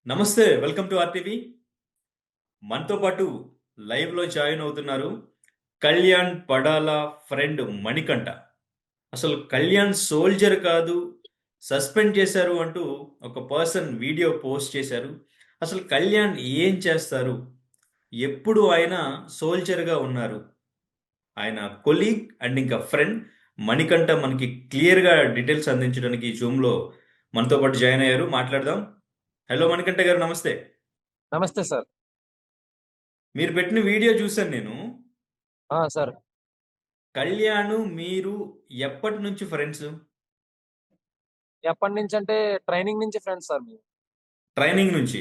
నమస్తే. Welcome to RTV. మనతో పాటు లైవ్‌లో జాయిన్ అవుతున్నారు. కళ్యాణ్ పడాల ఫ్రెండ్ మణికంఠ. అసలు కళ్యాణ్ సోల్జర్ కాదు, సస్పెండ్ చేశారు అంటూ ఒక పర్సన్ వీడియో పోస్ట్ చేశారు. అసలు కళ్యాణ్ ఏం చేస్తారు? ఎప్పుడు ఆయన సోల్జర్‌గా ఉన్నారు? ఆయన కొలీగ్ అండ్ ఇంకా ఫ్రెండ్ మణికంఠ మనకి క్లియర్‌గా డీటెయిల్స్ అందించడానికి జూమ్‌లో మనతో పాటు జాయిన్ అయ్యారు. మాట్లాడదాం. హలో మణికంఠ గారు నమస్తే. నమస్తే సార్. మీరు పెట్టిన వీడియో చూసాను నేను. సార్. కళ్యాణు మీరు ఎప్పటినుంచి ఫ్రెండ్స్? ఎప్పటినుంచంటే ట్రైనింగ్ నుంచి ఫ్రెండ్స్ సార్ మేము. ట్రైనింగ్ నుంచి.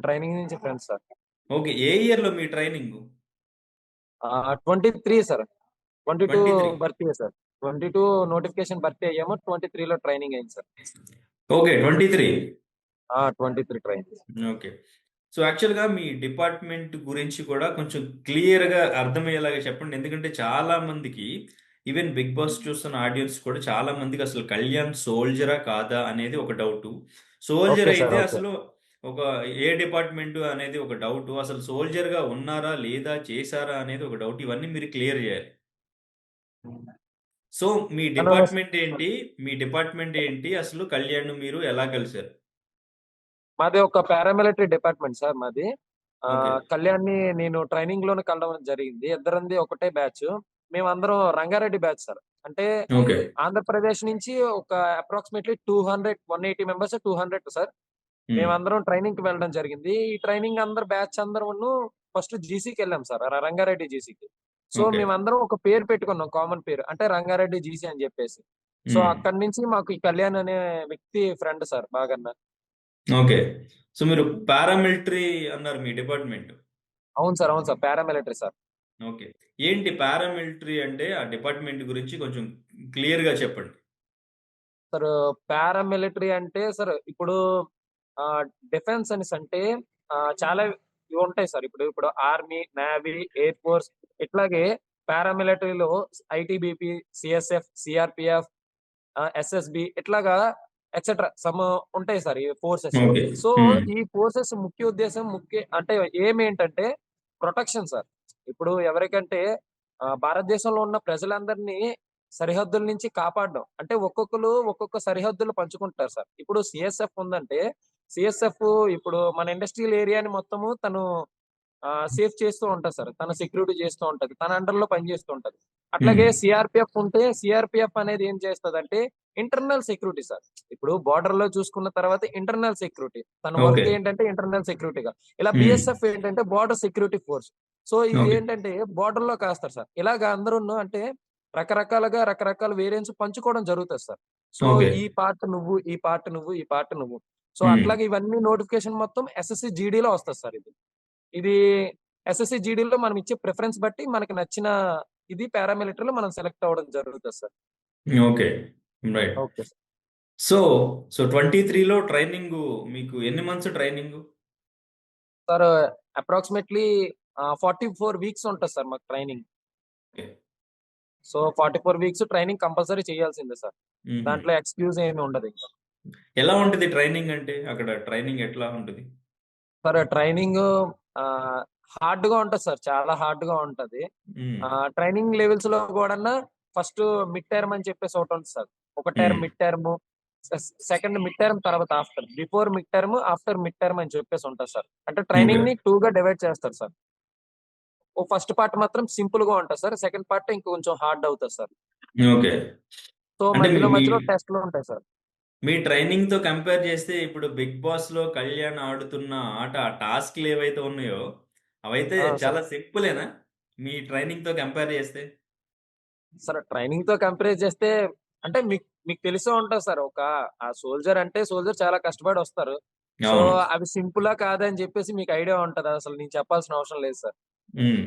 ట్రైనింగ్ నుంచి ఫ్రెండ్స్ సార్. ఓకే. ఏ ఇయర్‌లో మీ training? 23 sir. 22 23. Birthday sir. 22 notification birthday అయ్యాము. 23లో ట్రైనింగ్ అయింది sir. Okay. 23. 23 training. Okay. So, యాక్చువల్‌గా మీ డిపార్ట్‌మెంట్ గురించి కూడా కొంచెం క్లియర్‌గా అర్థమయ్యేలాగా చెప్పండి. ఎందుకంటే చాలా మందికి ఈవెన్ 'బిగ్ బాస్' చూస్తున్న ఆడియన్స్ కూడా చాలా మందికి అసలు కళ్యాణ్ సోల్జరా? కాదా? అనేది ఒక డౌటు. Soldier okay sir. అయితే ఓకే. అసలు ఒక ఏ డిపార్ట్‌మెంటు అనేది ఒక డౌటు. అసలు సోల్జర్‌గా ఉన్నారా? లేదా? చేశారా? అనేది ఒక డౌట్. ఇవన్నీ మీరు క్లియర్ జేయాలి. సో, మీ తను డిపార్ట్‌మెంట్ ఏంటి? మీ డిపార్ట్‌మెంట్ ఏంటి? అసలు కళ్యాణ్‌ని మీరు ఎలా కలిసారు? మాది ఒక పారామిలిటరీ డిపార్ట్మెంట్ సార్ మాది. ఓకే. కళ్యాణ్‌ని నేను ట్రైనింగ్‌లోనే కలవడం జరిగింది. ఇద్దరిది ఒకటే బ్యాచ్. మేమందరం రంగారెడ్డి బ్యాచ్ సార్. అంటే ఓకే. ఆంధ్రప్రదేశ్ నుంచి ఒక అప్రాక్సిమేట్‌లీ 200, 180 మెంబర్స్, 200 సార్. హ్మ్. మేమందరం ట్రైనింగ్‌కి వెళ్ళడం జరిగింది. ఈ ట్రైనింగ్ అందరు బ్యాచ్ అందరమును ఫస్ట్ జీసీకెళ్ళాం సార్. రంగారెడ్డి జీసీకి. So, okay. మేమందరం ఒక పేరు పెట్టుకున్నాం, కామన్ పేరు. అంటే రంగారెడ్డి జీసీ అని జెప్పేసి. సో, హ్మ్. అక్కడి నుంచి మాకు ఈ కళ్యాణ్ అనే వ్యక్తి ఫ్రెండ్ సార్ బాగన్న. ఓకే. సో, మీరు పారామిలిటరీ అన్నారు మీ డిపార్ట్‌మెంట్. అవును సార్. అవును సార్. Paramilitary sir. ఓకే. ఏంటి పారామిలిటరీ అంటే ఆ డిపార్ట్‌మెంట్ గురించి కొంచెం క్లియర్‌గా చెప్పండి. సార్ పారామిలిటరీ అంటే సార్ ఇప్పుడు ఆహ్, డిఫెన్స్ అనేసంటే చాలా ఇవుంటాయి సార్. ఇప్పుడు ఆర్మీ, నేవీ, ఎయిర్ ఫోర్స్ ఇట్లాగే పారామిలిటరీలో ఐటీబీపీ, సీఎస్ఎఫ్, సీఆర్‌పీఎఫ్, ఎస్ఎస్‌బి ఇట్లాగా ఎక్సెట్రా సమ్ ఉంటాయి సార్ ఈ ఫోర్సెస్. ఓకే. సో, హ్మ్. ఈ ఫోర్సెస్ ముఖ్య ఉద్దేశ్యం అంటే ఎయిమ్ ఏంటంటే ప్రొటెక్షన్ సార్. ఇప్పుడు ఎవరికంటే భారతదేశంలో ఉన్న ప్రజలందరినీ సరిహద్దుల నుంచి కాపాడడం. అంటే ఒక్కొక్కళ్ళు ఒక్కొక్క సరిహద్దులు పంచుకుంటారు సార్. ఇప్పుడు సీఎస్ఎఫ్ ఉందంటే, సీఎస్ఎఫ్ ఇప్పుడు మన ఇండస్ట్రియల్ ఏరియాని మొత్తము తను సేఫ్ చేస్తూ ఉంటది సార్. తన సెక్యూరిటీ చేస్తూ ఉంటది. తన అండర్‌లో పనిచేస్తూ ఉంటది. హ్మ్. అట్లాగే సీఆర్‌పీఎఫ్ ఉంటే, సీఆర్‌పీఎఫ్ అనేది ఏం చేస్తదంటే ఇంటర్నల్ సెక్యూరిటీ సార్. ఇప్పుడు బోర్డర్‌లో చూసుకున్న తర్వాత ఇంటర్నల్ సెక్యూరిటీ. తన ఓకే. వర్క్ ఏంటంటే ఇంటర్నల్ సెక్యూరిటీగా. ఇలా హ్మ్. బీఎస్ఎఫ్ ఏంటంటే బోర్డర్ సెక్యూరిటీ ఫోర్స్. సో, ఇది ఓకే. ఏంటంటే బోర్డర్‌లో కాస్తారు సార్. ఇలాగ అందరూను అంటే రకరకాల వేరియంట్స్ పంచుకోవడం జరుగుతది సార్. So, okay. ఈ పార్ట్ నువ్వు, ఈ పార్ట్ నువ్వు, ఈ పార్ట్ నువ్వు. సో, హ్మ్. అట్లాగే ఇవన్నీ నోటిఫికేషన్ మొత్తం ఎస్ఎస్‌సి జీడీలో వస్తది సార్ ఇది. ఇది ఎస్ఎస్‌సి జీడీలో మనం ఇచ్చే ప్రిఫరెన్స్ బట్టి మనకి నచ్చిన ఇది పారామిలిటరీలో మనం సెలెక్ట్ అవ్వడం జరుగుతది sir. Okay. Right. Okay sir. So, so 23లో ట్రైనింగు మీకు ఎన్ని months training? Sir approximately 44 weeks ఉంటది సార్ మాకు training. Okay. So, 44 weeks training compulsory చేయాల్సిందే సార్. హుహు. దాంట్లో ఎక్స్‌క్యూజ్ ఏమి ఉండదింక. ఎలా ఉంటది ట్రైనింగ్ అంటే? అక్కడ ట్రైనింగ్ ఎట్లా ఉంటది? సార్ ట్రైనింగు ఆహ్, హార్డ్‌గా ఉంటది సార్. చాలా హార్డ్‌గా ఉంటది. హ్మ్. ట్రైనింగ్ లెవెల్స్‌లో గూడన్నా ఫస్ట్ మిడ్ టర్మ్ అని చెప్పేసి ఒకటుంటది సార్. ఒక hmm. Term, mid term, second mid term, తర్వాత after. Before mid term, after mid term అని చెప్పేసి ఉంటది సార్. అంటే ఓకే. ట్రైనింగ్‌ని 2గా డివైడ్ చేస్తారు సార్. ఫస్ట్ పార్ట్ మాత్రం సింపుల్‌గా ఉంటది సార్. సెకండ్ పార్ట్ ఇంకొంచెం హార్డ్ అవుతది సార్. ఓకే. సో, అంటే మీ మధ్యలో మీ మధ్యలో టెస్ట్‌లు ఉంటాయి సార్. మీ ట్రైనింగ్‌తో కంపేర్ చేస్తే ఇప్పుడు 'బిగ్ బాస్‌లో' కళ్యాణ్ ఆడుతున్న ఆట, ఆ టాస్క్‌లు ఏవైతే ఉన్నాయో, అవైతే సార్. చాలా సింపులేనా? మీ ట్రైనింగ్‌తో కంపేర్ చేస్తే? సార్ ట్రైనింగ్‌తో కంపేర్ చేస్తే అంటే మీకు మీకు తెలిసే ఉంటది సార్. సోల్జర్ అంటే సోల్జర్ చాలా కష్టపడి వస్తారు. సో, అవును. అవి సింపులా కాదా అని చెప్పేసి మీకు ఐడియా ఉంటది. అసలు నేను చెప్పాల్సిన అవసరం లేదు సార్. హ్మ్.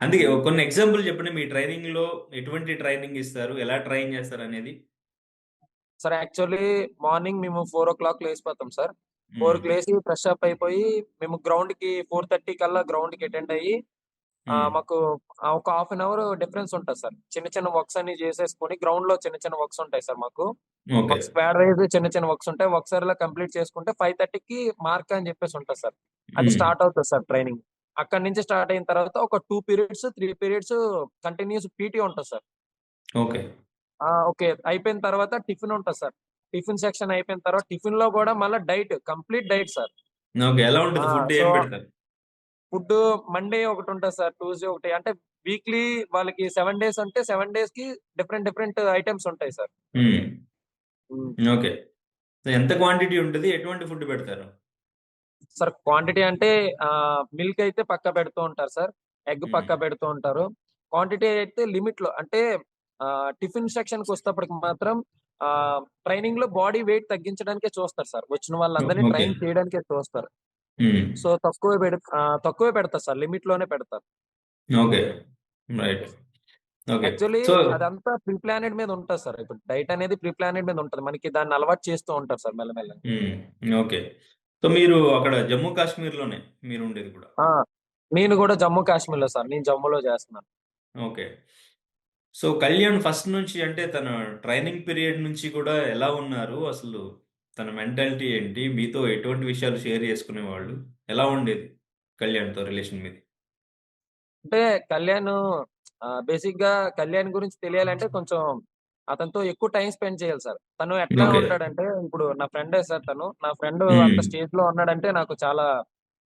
అందుకే కొన్ని ఎగ్జాంపుల్ చెప్పండి. మీ ట్రైనింగ్‌లో ఎటువంటి ట్రైనింగ్ ఇస్తారు? ఎలా ట్రైన్ చేస్తారనేది? సార్ యాక్చువల్లీ మార్నింగ్ మేము 4:00 లేసిపోతాం సార్. హ్మ్. 4కి లేసి ఫ్రెష్ అప్ అయిపోయి మేము గ్రౌండ్‌కి 4:30 కల్లా గ్రౌండ్‌కి అటెండ్ అయ్యి మాకు ఒక హాఫ్ అన్ అవర్ డిఫరెన్స్ ఉంటుంది సార్. చిన్న చిన్న వర్క్స్ అన్ని చేసేసుకొని గ్రౌండ్ లో చిన్న చిన్న వర్క్స్ ఉంటాయి సార్ మాకు. ఓకే. మాకు స్క్వాడ్ వైజ్ చిన్న చిన్న వర్క్స్ ఉంటాయి. ఒకసారిలా కంప్లీట్ చేసుకుంటే 5:30కి మార్క్ అని చెప్పేసి ఉంటుంది సార్. అది హ్మ్. స్టార్ట్ అవుతుంది సార్ ట్రైనింగ్. అక్కడి నుంచి స్టార్ట్ అయిన తర్వాత ఒక 2 పీరియడ్స్, 3 పీరియడ్స్ కంటిన్యూస్ పీటీ ఉంటది సార్. ఓకే. ఓకే. అయిపోయిన తర్వాత టిఫిన్ ఉంటది సార్. టిఫిన్ సెక్షన్ అయిపోయిన తర్వాత టిఫిన్‌లో గూడా మళ్ళా కంప్లీట్ డైట్ సార్. ఓకే. ఎలా ఆ! ఉంటది ఫుడ్ సో, ఏం పెడతారు? ఫుడ్డు మండే ఒకటుంటది సార్. ట్యూస్‌డే ఒకటి. అంటే వీక్లీ వాళ్ళకి 7 డేస్ అంటే 7 డేస్‌కి డిఫరెంట్ డిఫరెంట్ ఐటెమ్స్ ఉంటాయి సార్. హ్మ్. హ్మ్. ఓకే. సో ఎంత క్వాంటిటీ ఉంటది? ఎటువంటి ఫుడ్ పెడతారు? సార్ క్వాంటిటీ అంటే మిల్క్ అయితే పక్కా పెడుతూ ఉంటారు సార్. ఎగ్ హ్మ్. పక్కా పెడుతూ ఉంటారు. క్వాంటిటీ అయితే లిమిట్‌లో అంటే టిఫిన్ సెక్షన్‌కొచ్చేటప్పటికి మాత్రం ట్రైనింగ్‌లో బాడీ వెయిట్ తగ్గించడానికే చూస్తారు సార్. వచ్చిన వాళ్ళందరిని ఓకే. ట్రైన్ చేయడానికే చూస్తారు. హ్మ్. సో, తక్కువే పెడతారు సార్. లిమిట్‌లోనే పెడతారు. Okay. Right. Okay. Actually so అదంతా ప్రీ ప్లానెడ్ మీద ఉంటది సార్. ఇప్పుడు డైట్ అనేది ప్రీ ప్లానెడ్ మీద ఉంటది. మనకి దాన్ని అలవాటు చేస్తూ ఉంటారు సార్ మెల్లమెల్లగా. హ్మ్. ఓకే. సో మీరు అక్కడ జమ్మూ కాశ్మీర్‌లోనే మీరుండేది కూడా. ఆ! నేను గూడా జమ్మూ కాశ్మీర్‌లో సార్. నేను జమ్మూలో చేస్తున్నాను. ఓకే. సో కళ్యాణ్ ఫస్ట్ నుంచి అంటే తన ట్రైనింగ్ పీరియడ్ నుంచి కూడా ఎలా ఉన్నారు? అసలు తన మెంటాలిటీ ఏంటి? మీతో ఎటువంటి విషయాలు షేర్ చేసుకునేవాళ్ళు? ఎలా ఉండేది కళ్యాణ్‌తో రిలేషన్ మీది? అంటే కళ్యాణ్ బేసిక్‌గా కళ్యాణ్ గురించి తెలియాలంటే కొంచెం అతనితో ఎక్కువ టైమ్ స్పెండ్ చేయాలి సార్. తను ఎట్లా ఓకే. ఉంటాడంటే ఇప్పుడు నా ఫ్రెండే సార్ తను. నా ఫ్రెండ్ హ్మ్. అంత స్టేజ్‌లో ఉన్నాడంటే నాకు చాలా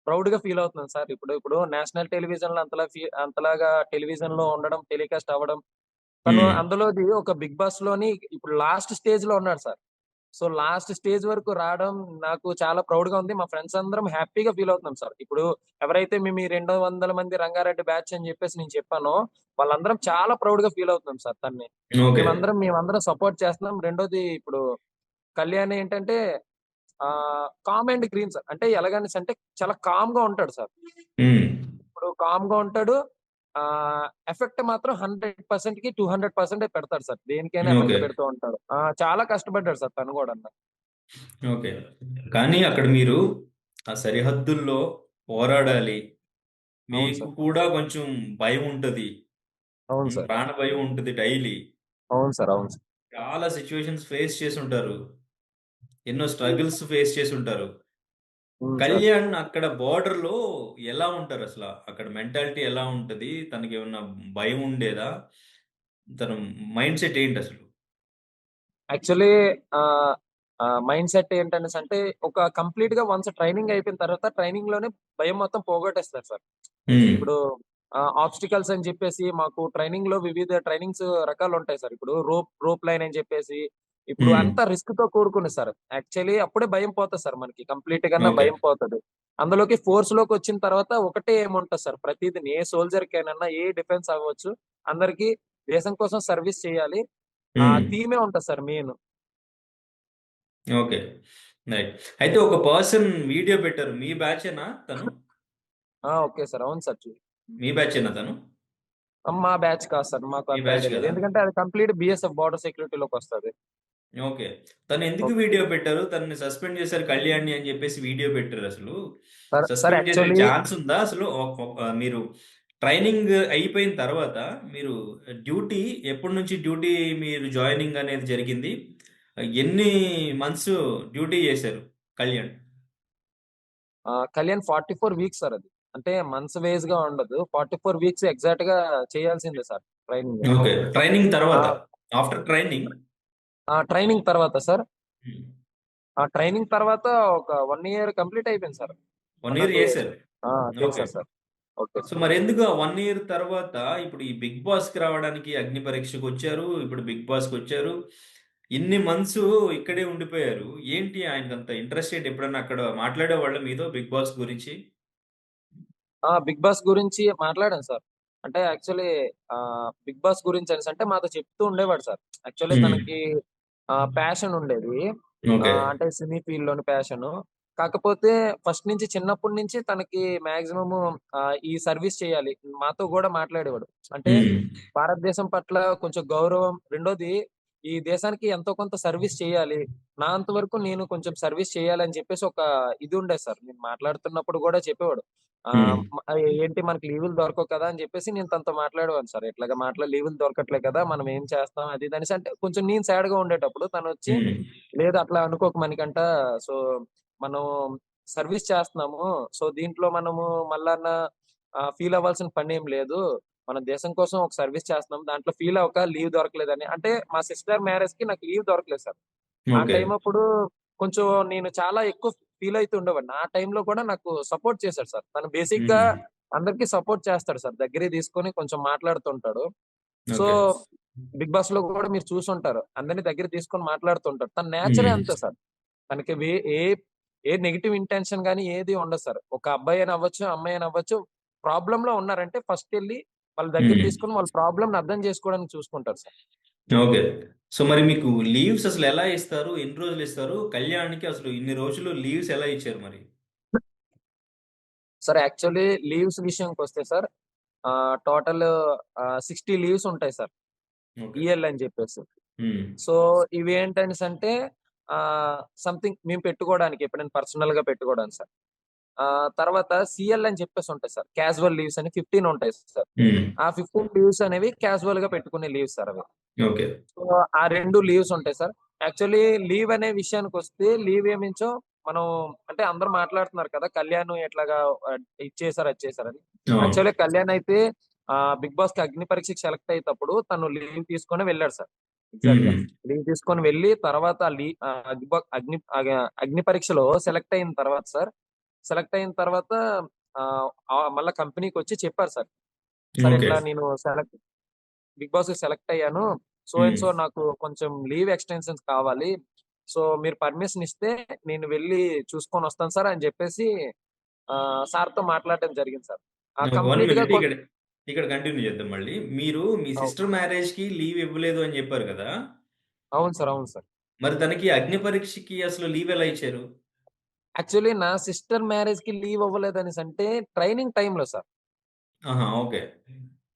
ప్రౌడ్‌గా ఫీల్ అవుతున్నాను సార్. ఇప్పుడు నేషనల్ టెలివిజన్‌లో అంతలాగా టెలివిజన్‌లో ఉండడం, టెలికాస్ట్ అవ్వడం. తను హ్మ్. అందులోది ఒక 'బిగ్ బాస్‌లోని' ఇప్పుడు లాస్ట్ స్టేజ్‌లో ఉన్నాడు సార్. సో, లాస్ట్ స్టేజ్ వరకు రావడం నాకు చాలా ప్రౌడ్‌గా ఉంది. మా ఫ్రెండ్స్ అందరం హ్యాపీగా ఫీల్ అవుతున్నాం సార్. ఇప్పుడు ఎవరైతే మేము ఈ 200 మంది రంగారెడ్డి బ్యాచ్ అని చెప్పేసి నేను చెప్పానో, వాళ్ళందరం చాలా ప్రౌడ్‌గా ఫీల్ అవుతున్నాం సార్ తన్ని. ఓకే. మేమందరం సపోర్ట్ చేస్తున్నాం. రెండోది ఇప్పుడు కళ్యాణ్ ఏంటంటే కామ్ అండ్ గ్రీన్ సార్. అంటే ఎలాగనేసంటే చాలా కామ్‌గా ఉంటాడు సార్. హ్మ్. ఇప్పుడు కామ్‌గా ఉంటాడు. ఎఫెక్ట్ మాత్రం 100%కి 200% పెడతాడు సార్. దేనికైనా ఓకే. ఎఫెక్ట్ పెడుతూ ఉంటాడు. చాలా కష్టపడ్డాడు సార్ తను గూడాను. ఓకే. కానీ అక్కడ మీరు ఆ సరిహద్దుల్లో పోరాడాలి. అవును మీకు సార్. కూడా కొంచెం భయం ఉంటది. అవును సార్. ప్రాణ భయం ఉంటది డైలీ. అవును సార్. అవును సార్. చాలా సిట్యుయేషన్స్ ఫేస్ చేసుంటారు. ఎన్నో స్ట్రగుల్స్ ఫేస్ చేసుంటారు. హ్మ్. సార్. కళ్యాణ్ అక్కడ బోర్డర్‌లో ఎలా ఉంటారసల? అక్కడ మెంటాలిటీ ఎలా ఉంటది? తనకేమన్నా భయం ఉండేదా? తన మైండ్ సెట్ ఏంటసలు? యాక్చువల్లీ ఆహ్, మైండ్ సెట్ ఏంటనేసంటే ఒక కంప్లీట్‌గా వన్స్ ట్రైనింగ్ అయిపోయిన తర్వాత ట్రైనింగ్‌లోనే భయం మొత్తం పోగొట్టేస్తారు సార్. హ్మ్. ఇప్పుడు ఆబ్స్టికల్స్ అని చెప్పేసి మాకు ట్రైనింగ్‌లో వివిధ ట్రైనింగ్స్ రకాలుంటాయి సార్. ఇప్పుడు రోప్ లైన్ అని చెప్పేసి ఇప్పుడు హ్మ్. అంతా రిస్క్‌తో కూడుకున్నది సార్. యాక్చువల్లీ అప్పుడే భయం పోతది సార్ మనకి. కంప్లీట్‌గానే ఓకే. భయం పోతది. అందులోకి ఫోర్స్‌లోకొచ్చిన తర్వాత ఒకటే ఎయిమ్ ఉంటది సార్. ప్రతిదిని ఏ సోల్జర్‌కైనన్నా ఏ డిఫెన్స్ అవ్వచ్చు. అందరికి దేశం కోసం సర్వీస్ చేయాలి. ఆ హ్మ్. థీమే ఉంటది సార్ మెయిన్. ఓకే. రైట్. అయితే ఒక పర్సన్ వీడియో పెట్టారు. మీ బ్యాచేనా తను? Okay sir. అవును సార్. మీ బ్యాచేనా తను? మా బ్యాచ్ కాదు సార్. మాకు మీ అంత బ్యాచ్ ఐడియా లేదు. గదా! ఎందుకంటే అది కంప్లీట్ బీఎస్ఎఫ్ బోర్డర్ సెక్యూరిటీలోకొస్తది. ఓకే. తనెందుకు ఓకే. వీడియో పెట్టారు? తనని సస్పెండ్ చేశారు కళ్యాణ్‌ని అని జెప్పేసి వీడియో పెట్టారసలు. సార్ సస్పెండ్ చేసే యాక్చువల్లీ ఛాన్స్ ఉందా అసలు? మీరు ట్రైనింగ్ అయిపోయిన తర్వాత మీరు డ్యూటీ ఎప్పటి నుంచి డ్యూటీ మీరు జాయినింగ్ అనేది జరిగింది? ఎన్ని మంత్స్ డ్యూటీ చేశారు కళ్యాణ్? కళ్యాణ్ 44 వీక్స్ సార్ అది. అంటే మంత్స్ వైస్‌గా ఉండదు. 44 వీక్స్ ఎగ్జాక్ట్‌గా చేయాల్సిందే సార్ ట్రైనింగ్. ఓకే. ట్రైనింగ్ ఆ! తర్వాత. ఆఫ్టర్ ట్రైనింగ్ ట్రైనింగ్ తర్వాత సార్. హ్మ్. ట్రైనింగ్ తర్వాత ఒక 1 ఇయర్ కంప్లీట్ అయిపోయింది సార్. 1 1 year are 2 years. చేశారు. ఓకే. చేశా సార్. ఓకే. సో మరెందుకు ఆ 1 ఇయర్ తర్వాత ఇప్పుడు ఈ 'బిగ్ బాస్'కి రావడానికి అగ్ని పరీక్షకొచ్చారు. ఇప్పుడు 'బిగ్ బాస్'కొచ్చారు. ఇన్ని మంత్స్ ఇక్కడే ఉండిపోయారు. ఏంటి ఆయనకంత ఇంట్రెస్ట్ ఏంటి? ఎప్పుడన్నా అక్కడ మాట్లాడేవాళ్ళా మీతో 'బిగ్ బాస్' గురించి? 'బిగ్ బాస్' గురించి మాట్లాడాను సార్. అంటే యాక్చువల్లీ 'బిగ్ బాస్' గురించి అనేసంటే మాతో చెప్తూ ఉండేవాడు సార్. యాక్చువల్లీ హ్మ్. తనకి ప్యాషన్ ఉండేది. ఓకే. అంటే సినీ ఫీల్డ్‌లోని ప్యాషను. కాకపోతే ఫస్ట్ నుంచి చిన్నప్పటి నుంచి తనకి మాక్సిమము ఈ సర్వీస్ చేయాలి. మాతో గూడా మాట్లాడేవాడు. అంటే హ్మ్. భారతదేశం పట్ల కొంచెం గౌరవం. రెండోది ఈ దేశానికి ఎంతో కొంత సర్వీస్ చేయాలి. నా అంత వరకు నేను కొంచెం సర్వీస్ చేయాలని చెప్పేసి ఒక ఇది ఉండేది సార్. నేను మాట్లాడుతున్నప్పుడు గూడా చెప్పేవాడు. హ్మ్. ఏంటి మనకి లీవులు దొరకవు కదా అని చెప్పేసి నేను తనతో మాట్లాడేవాడిని సార్. ఇట్లాగా లీవులు దొరకట్లే కదా! మనం ఏం చేస్తాం అది ఇది అనేసి అంటే కొంచెం నేను సాడ్‌గా ఉండేటప్పుడు తనొచ్చి, హ్మ్. లేదు అట్లా అనుకోకు మణికంఠ. సో, మనం సర్విస్ చేస్తున్నాము. సో, దీంట్లో మనము మల్లన్న ఫీల్ అవ్వాల్సిన పనేం లేదు. మన దేశం కోసం ఒక సర్విస్ చేస్తున్నాం. దాంట్లో ఫీల్ అవ్వక లీవ్ దొరకలేదని. అంటే మా సిస్టర్ మ్యారేజ్‌కి నాకు లీవ్ దొరకలేదు సార్. ఆ ఓకే. టైం అప్పుడు కొంచెం నేను చాలా ఎక్కువ ఫీల్ అయితూ ఉండేవాడిని. ఆ టైంలో కూడా నాకు సపోర్ట్ చేశాడు సార్. తను బేసిక్‌గా హుహు. అందరికి సపోర్ట్ చేస్తాడు సార్. దగ్గరికి తీసుకొని కొంచెం మాట్లాడుతుంటాడు. So, okay. 'బిగ్ బాస్‌లో' కూడా మీరు చూసుంటారు. అందరిని దగ్గరికి తీసుకొని మాట్లాడుతుంటాడు. తన నేచరే హ్మ్. అంతే సార్. తనకి ఏ ఏ నెగెటివ్ ఇంటెన్షన్ గాని ఏది ఉండదు సార్. ఒక అబ్బాయి అయినా అవ్వచ్చు, అమ్మాయి అయినా అవ్వచ్చు. ప్రాబ్లమ్‌లో ఉన్నారంటే ఫస్ట్ ఎళ్లి వాళ్ళ దగ్గర హ్మ్. తీసుకొని వాళ్ళ ప్రాబ్లమ్‌ని అర్థం చేసుకోవడానికి చూసుకుంటారు సార్. ఓకే. సో, మరి మీకు లీవ్స్ అసలెలా ఇస్తారు? ఎన్ని రోజులిస్తారు? కళ్యాణ్‌కి అసలు ఇన్ని రోజులు లీవ్స్ ఎలా ఇచ్చారు మరి? సార్ యాక్చువల్లీ లీవ్స్ విషయానికొస్తే సార్ టోటల్ 60 లీవ్స్ ఉంటాయి సార్. ఓకే. ఈఎల్ అని చెప్పేసి. హ్మ్. సో, ఇవేంటనేసంటే సంథింగ్ మేము పెట్టుకోవడానికి ఎప్పుడైనా పర్సనల్‌గా పెట్టుకోవడానికి సార్. తర్వాత సీఎల్ అని చెప్పేసి ఉంటాయి సార్. క్యాజువల్ లీవ్స్ అని 15 ఉంటాయి సార్. హ్మ్. ఆ 15 లీవ్స్ అనేవి క్యాజువల్‌గా పెట్టుకునే లీవ్స్ సార్ అవి. ఓకే. సో, ఆ 2 లీవ్స్ ఉంటాయి సార్. యాక్చువల్లీ లీవ్ అనే విషయానికొస్తే లీవ్ ఏమించో మనం అంటే అందరూ మాట్లాడుతున్నారు కదా! కళ్యాణ్ ఎట్లాగా ఇది చేశారు, అది చేశారని. అవును. యాక్చువల్లీ కళ్యాణ్ అయితే 'బిగ్ బాస్‌కి' అగ్ని పరీక్షకి సెలెక్ట్ అయ్యేటప్పుడు తను లీవ్ తీసుకొనే వెళ్ళాడు సార్. ఎగ్జాక్ట్‌గా. హ్మ్. లీవ్ తీసుకొని వెళ్లి తర్వాత అగ్ని పరీక్షలో సెలెక్ట్ అయిన తర్వాత సార్, సెలెక్ట్ అయిన తర్వాత మళ్ళా కంపెనీకొచ్చి చెప్పారు సార్. Sir okay. ఇట్లా నేను బిగ్ బాస్‌కి సెలెక్ట్ అయ్యాను. సో అండ్ హ్మ్. సో నాకు కొంచెం లీవ్ ఎక్స్‌టెన్షన్స్ కావాలి. సో మీరు పర్మిషన్ ఇస్తే నేను వెళ్లి చూసుకొనొస్తాను సార్ అని జెప్పేసి సార్‌తో మాట్లాడడం జరిగింది సార్. ఒక 1 కంప్లీట్‌గా మినిట్ ఇక్కడ కంటిన్యూ చేద్దాం మళ్ళీ. మీరు మీ అవు సిస్టర్ మ్యారేజ్‌కి లీవ్ ఇవ్వలేదు అని చెప్పారు కదా! అవును సార్. అవును సార్. మరి తనకి అగ్ని పరీక్షకి అసలు లీవ్ ఎలా ఇచ్చారు? యాక్చువల్లీ నా సిస్టర్ మ్యారేజ్‌కి లీవ్ అవ్వలేదనేసంటే ట్రైనింగ్ టైమ్‌లో సార్. ఆహా! ఓకే.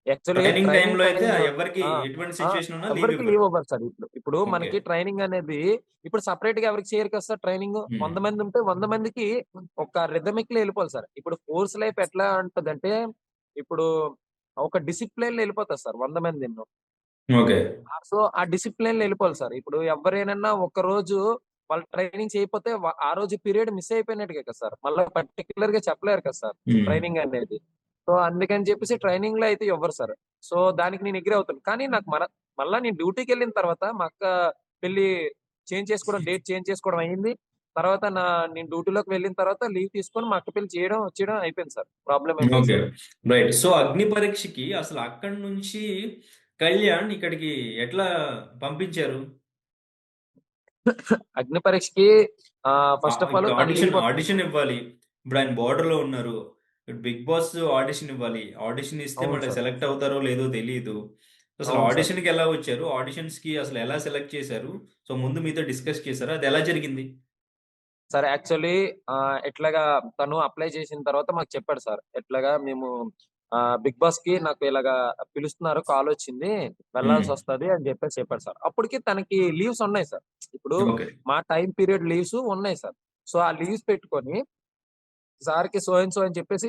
యాక్చువల్లీ ట్రైనింగ్ ట్రైనింగ్ టైమ్‌లో అయితే టైమ్‌లో ఎవ్వరికీ ఆ! ఎటువంటి ఆ! సిట్యుయేషన్ ఉన్నా లీవ్ ఎవ్వరికీ ఇవ్వరు. లీవ్ ఇవ్వరు సార్ ఇప్పుడు. ఇప్పుడు ఓకే. మనకి ట్రైనింగ్ అనేది ఇప్పుడు సెపరేట్‌గా ఎవరికి చేయరు కదా సార్ ట్రైనింగు. హ్మ్. 100 మంది ఉంటే 100 మందికి ఒక రిథమిక్‌లో ఎళ్ళిపోవాలి సార్. ఇప్పుడు ఫోర్స్ లైఫ్ ఎట్లా ఉంటదంటే, ఇప్పుడు ఒక డిసిప్లిన్‌లో ఎళ్ళిపోతారు సార్ 100 మందిను. ఓకే. సో, ఆ డిసిప్లిన్‌లో ఎళ్ళిపోవాలి సార్. ఇప్పుడు ఎవ్వరేనన్నా ఒక్కరోజు వాళ్ళు ట్రైనింగ్ చేయకపోతే ఆ రోజు పీరియడ్ మిస్ అయిపోయినట్టుగే కదా సార్. మళ్ళా పర్టిక్యులర్‌గా చెప్పలేరు కదా సార్ హ్మ్. ట్రైనింగ్ అనేది. సో, అందుకని చెప్పేసి ట్రైనింగ్‌లో అయితే ఇవ్వరు సార్. సో, దానికి నేను అగ్రీ అవుతాను. కానీ నాకు మళ్ళా నేను డ్యూటీకెళ్ళిన తర్వాత మా అక్క పెళ్లి డేట్ చేంజ్ చేసుకోవడం అయింది. తర్వాత నేను డ్యూటీలోకి వెళ్ళిన తర్వాత లీవ్ తీసుకొని మా అక్క పెళ్లి చేయడం, వచ్చేయడం అయిపోయింది సార్. ప్రాబ్లమ్ ఏం లేదు ఓకే. సార్. రైట్. సో, అగ్ని పరీక్షకి అసలు అక్కడి నుంచి కళ్యాణ్ ఇక్కడికి ఎట్లా పంపించారు? అగ్ని పరీక్షకి ఫస్ట్ ఆఫ్ ఆల్ ఇప్పుడు తన లీవ్ ఆడిషన్ ఇవ్వాలి. ఇప్పుడు ఆయన బోర్డర్‌లో ఉన్నారు. ఇప్పుడు 'బిగ్ బాస్' ఆడిషన్ ఇవ్వాలి. ఆడిషన్ ఇస్తే అవును మళ్ళీ సార్. సెలెక్ట్ అవుతారో లేదో తెలీదు. అసలు అవును సార్. ఆడిషన్‌కి ఎలా వచ్చారు? ఆడిషన్స్‌కి అసలు ఎలా సెలెక్ట్ చేశారు? సో, ముందు మీతో డిస్కస్ చేసారా? అది ఎలా జరిగింది? సార్ యాక్చువల్లీ ఇట్లాగా తను అప్లై చేసిన తర్వాత మాకు చెప్పాడు సార్. ఇట్లాగా మేము 'బిగ్ బాస్‌కి' నాకు ఇలాగా పిలుస్తున్నారు. కాలొచ్చింది. హ్మ్. వెళ్ళాల్సొస్తది అని జెప్పేసి చెప్పాడు సార్. అప్పటికి తనకి లీవ్స్ ఉన్నాయి సార్. ఇప్పుడు ఓకే. మా టైమ్ పీరియడ్ లీవ్స్ ఉన్నాయి సార్. సో, ఆ లీవ్స్ పెట్టుకొని సార్‌కి సో అండ్ సో అని చెప్పేసి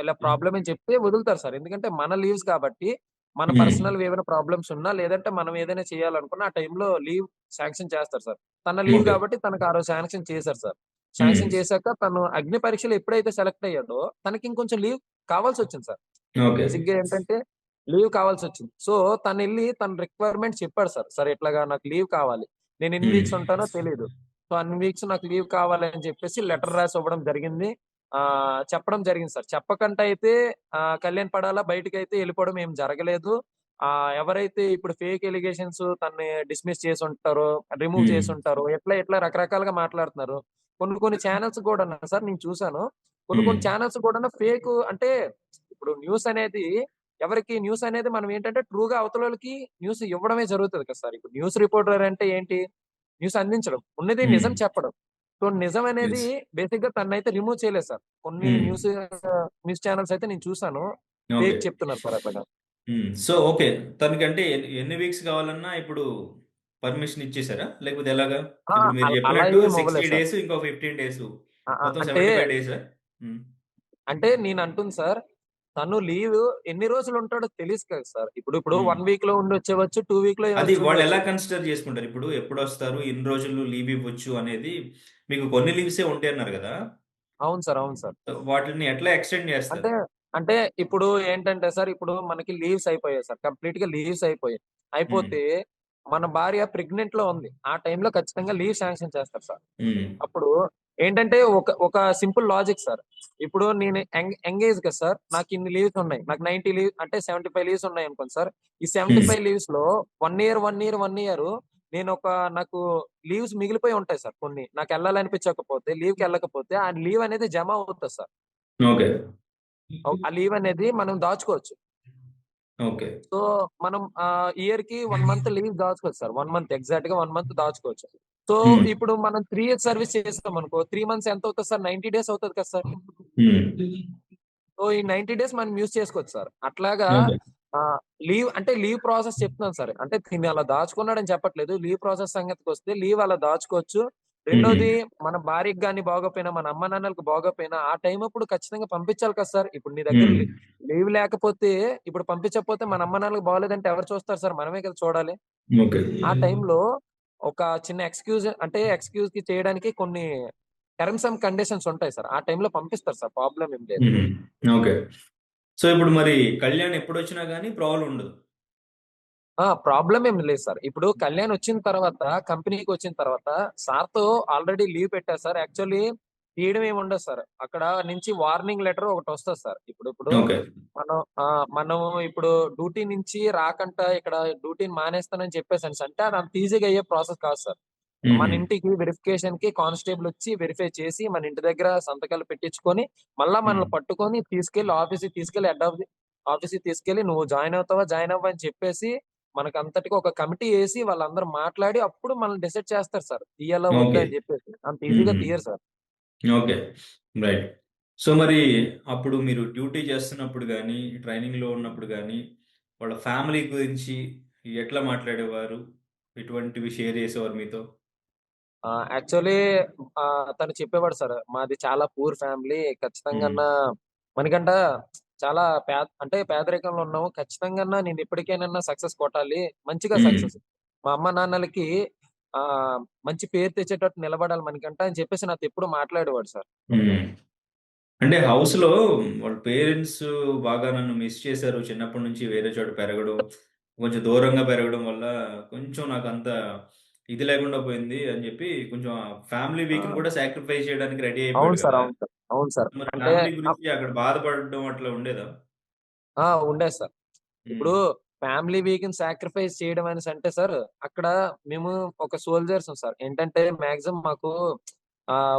ఇలా ప్రాబ్లమ్ అని చెప్తే వదులుతారు సార్. ఎందుకంటే మన లీవ్స్ కాబట్టి, మన హ్మ్. పర్సనల్‌వి ఏమైనా ప్రాబ్లమ్స్ ఉన్నా, లేదంటే మనం ఏదైనా చేయాలనుకున్నా ఆ టైంలో లీవ్ శాంక్షన్ చేస్తారు సార్. తన లీవ్ ఓకే. కాబట్టి తనకు ఆ రోజు శాంక్షన్ చేశారు సార్. హ్మ్. శాంక్షన్ చేశాక తను అగ్ని పరీక్షలో ఎప్పుడైతే సెలెక్ట్ అయ్యాడో, తనకి ఇంకొంచెం లీవ్ కావాల్సొచ్చింది సార్. ఓకే. బేసిక్‌గా ఏంటంటే లీవ్ కావాల్సొచ్చింది. సో, తనెళ్లి తన రిక్వైర్మెంట్ చెప్పాడు సార్. సార్ ఇట్లాగా నాకు లీవ్ కావాలి. నేను ఎన్ని హ్మ్. వీక్స్ ఉంటానో తెలీదు. సో, అన్ని వీక్స్ నాకు లీవ్ కావాలి అని చెప్పేసి లెటర్ రాసి ఇవ్వడం జరిగింది. చెప్పడం జరిగింది సార్. చెప్పకుండా అయితే కళ్యాణ్ పడాలా బయటికైతే ఎళ్ళిపోవడం ఏం జరగలేదు. ఎవరైతే ఇప్పుడు ఫేక్ ఎలిగేషన్స్ తనని డిస్మిస్ చేసుంటారో, రిమూవ్ హ్మ్. చేసుంటారో, ఇట్లా రకరకాలుగా మాట్లాడుతున్నారు. కొన్ని కొన్ని చానెల్స్ కూడాను సార్ నేను చూసాను. కొన్ని హ్మ్. కొన్ని చానెల్స్ కూడాను ఫేకు అంటే ఇప్పుడు న్యూస్ అనేది మనం ఏంటంటే ట్రూగా అవతలోళ్ళకి న్యూస్ ఇవ్వడమే జరుగుతది కదా సార్. ఇప్పుడు న్యూస్ రిపోర్టర్ అంటే ఏంటి? న్యూస్ అందించడం. ఉన్నది హ్మ్. నిజం చెప్పడం. సో, నిజం అనేది యెస్. బేసిక్‌గా తనైతే రిమూవ్ చేయలేదు సార్. కొన్ని హ్మ్. న్యూస్ ఛానెల్స్ అయితే నేను చూసాను. ఓకే. ఫేక్ చెప్తున్నారు సార్ అట్లాగా. హ్మ్. So, okay. తనకంటే ఎన్ని వీక్స్ కావాలన్నా ఇప్పుడు పర్మిషన్ ఇచ్చేసారా? లేకపోతే ఎలాగా? ఆ! ఇప్పుడు మీరు అలా చెప్పినట్టు ఏమి 60 అవ్వలేదు సార్. డేస్ ఇంకో 15 డేస్ ఆ! ఆ! మొత్తం అంటే 75 డేసా? హ్మ్. అంటే నేను అంటుంది సార్, తను లీవ్ ఎన్ని రోజులు ఉంటాడో తెలుసు కదా సార్. ఇప్పుడు ఉమ్. 1 వీక్ లో ఉండి వచ్చేవచ్చు, 2 వీక్ లో అది వచ్చి వాళ్ళు ఉండొచ్చు. ఎలా కన్సిడర్ చేసుకుంటారు? ఇప్పుడు ఎప్పుడు వస్తారు, ఎన్ని రోజులు లీవ్ ఇవ్వచ్చు అనేది మీకు కొన్ని లీవ్సే ఉంటాయి అన్నారు కదా. అవును సార్. అవును సార్. వాటిని ఎట్లా ఎక్స్టెండ్ అంటే చేస్తారు? అంటే ఇప్పుడు ఏంటంటే సార్, ఇప్పుడు మనకి లీవ్స్ అయిపోయాయి సార్. కంప్లీట్ గా లీవ్స్ అయిపోయాయి. ఉమ్. అయిపోతే మన భార్య ప్రెగ్నెంట్ లో ఉంది. ఆ టైంలో ఖచ్చితంగా లీవ్ శాంక్షన్ చేస్తారు సార్. ఉమ్. అప్పుడు ఏంటంటే ఒక ఒక సింపుల్ లాజిక్ సార్. ఇప్పుడు నేను ఎంగేజ్ కదా సార్. నాకు ఇన్ని లీవ్స్ ఉన్నాయి. నాకు 90 లీవ్ అంటే 75 లీవ్స్ ఉన్నాయి అనుకోండి సార్. ఈ ఉమ్. 75 లీవ్స్ లో 1 ఇయర్ నేను నాకు లీవ్స్ మిగిలిపోయి ఉంటాయి సార్ కొన్ని. నాకు వెళ్ళాలనిపించకపోతే లీవ్ కి వెళ్ళకపోతే ఆ లీవ్ అనేది జమ అవుతుంది సార్. ఓకే. ఆ లీవ్ అనేది మనం దాచుకోవచ్చు. ఓకే. సో మనం ఇయర్ కి 1 మంత్ లీవ్ దాచుకోవచ్చు సార్. 1 మంత్ ఎగ్జాక్ట్ గా 1 మంత్ దాచుకోవచ్చు. సో ఉమ్. ఇప్పుడు మనం 3 ఇయర్స్ సర్వీస్ చేస్తాం అనుకో, 3 మంత్స్ ఎంత అవుతుంది సార్? 90 డేస్ అవుతుంది కదా సార్. ఉమ్. సో ఈ 90 డేస్ మనం యూజ్ చేసుకోవచ్చు సార్. అట్లాగా ఓకే. లీవ్ ప్రాసెస్ చెప్తున్నాను సార్. అంటే దీన్ని అలా దాచుకున్నాడని చెప్పట్లేదు. లీవ్ ప్రాసెస్ సంగతికి వస్తే లీవ్ అలా దాచుకోవచ్చు. ఉమ్. రెండోది, మన భార్యకి గాని బాగోపోయినా, మన అమ్మ నాన్నలకు బాగోపోయినా ఆ టైం అప్పుడు ఖచ్చితంగా పంపించాలి కదా సార్. ఇప్పుడు నీ దగ్గర ఉమ్. లీవ్ లేకపోతే, ఇప్పుడు పంపించకపోతే మన అమ్మ నాన్నలకు బాగోలేదంటే ఎవరు చూస్తారు సార్? మనమే కదా చూడాలి. ఓకే. ఆ టైంలో ఒక చిన్న ఎక్స్‌క్యూజ్ కి చేయడానికి కొన్ని టర్మ్స్ అండ్ కండిషన్స్ ఉంటాయి సార్. ఆ టైంలో పంపిస్తారు సార్. ప్రాబ్లమ్ ఏం లేదు. ఉమ్. ఓకే. సో ఇప్పుడు మరి కళ్యాణ్ ఎప్పుడొచ్చినా గానీ ప్రాబ్లం ఉండదు. ప్రాబ్లమ్ ఏమి లేదు సార్. ఇప్పుడు కళ్యాణ్ వచ్చిన తర్వాత, కంపెనీకి వచ్చిన తర్వాత సార్‌తో ఆల్రెడీ లీవ్ పెట్టారు సార్. యాక్చువల్లీ తీయడం ఏమి ఉండదు సార్. అక్కడ నుంచి వార్నింగ్ లెటర్ ఒకటొస్తది సార్. ఇప్పుడు ఓకే. మనం ఇప్పుడు డ్యూటీ నుంచి రాకంట ఇక్కడ డ్యూటీని మానేస్తానని చెప్పేసనేసి అంటే అది అంత ఈజీగా అయ్యే ప్రాసెస్ కాదు సార్. మన హుహు. ఇంటికి వెరిఫికేషన్‌కి కానిస్టేబుల్ వచ్చి వెరిఫై చేసి, మన ఇంటి దగ్గర సంతకాలు పెట్టించుకొని, మళ్ళా హ్మ్. మనల్ని పట్టుకొని తీసుకెళ్ళి హెడ్ ఆఫ్ ది ఆఫీస్‌కి తీసుకెళ్ళి నువ్వు జాయిన్ అవుతావా? జాయిన్ అవ్వు అని చెప్పేసి మనకంతటికి ఒక కమిటీ ఏసి వాళ్ళందరూ మాట్లాడి అప్పుడు మనల్ని డిసైడ్ చేస్తారు సార్. తీయాలా? వద్దా? ఓకే. అని జెప్పేసి. అంత ఈజీగా హుహు. తీయరు సార్. ఓకే. రైట్. సో, మరి అప్పుడు మీరు డ్యూటీ చేస్తున్నప్పుడు గానీ, ట్రైనింగ్‌లో ఉన్నప్పుడు గానీ, వాళ్ళ ఫ్యామిలీ గురించి ఎట్లా మాట్లాడేవారు? ఎటువంటివి షేర్ చేసేవారు మీతో? యాక్చువల్లీ తను చెప్పేవాడు సార్. మాది చాలా పూర్ ఫ్యామిలీ. హ్మ్. ఖచ్చితంగాన్నా మనకంట చాలా అంటే పేదరికంలో ఉన్నాము. ఖచ్చితంగాన్నా నేను ఎప్పటికైనన్నా సక్సెస్ కొట్టాలి. మంచిగా హ్మ్. సక్సెస్. మా అమ్మ నాన్నలకి మంచి పేరు తెచ్చేటట్టు నిలబడాలి మనకంట అని చెప్పేసి నాతో ఎప్పుడు మాట్లాడేవాడు సార్. హ్మ్. అంటే హౌస్‌లో వాళ్ళ పేరెంట్స్ బాగా నన్ను మిస్ చేశారు. చిన్నప్పటి నుంచి వేరే చోట పెరగడం, కొంచెం దూరంగా పెరగడం వల్ల కొంచెం నాకంత ఇది లేకుండా పోయింది అని చెప్పి కొంచెం ఫ్యామిలీ ఆ! వీక్‌ని కూడా సాక్రిఫైస్ చేయడానికి రెడీ అవును అయిపోయాడు సార్. కదా! అవును సార్. అవును సార్. మరి అంటే ఫ్యామిలీ ఆహ్, గురించి అక్కడ బాధపడడం అట్లా ఉండేదా? ఉండేది సార్. ఇప్పుడు హ్మ్. ఫ్యామిలీ వీక్‌ని సాక్రిఫైస్ చేయడం అనేసంటే సార్, అక్కడ మేము ఒక సోల్జర్సం సార్. ఏంటంటే మాక్సిమం మాకు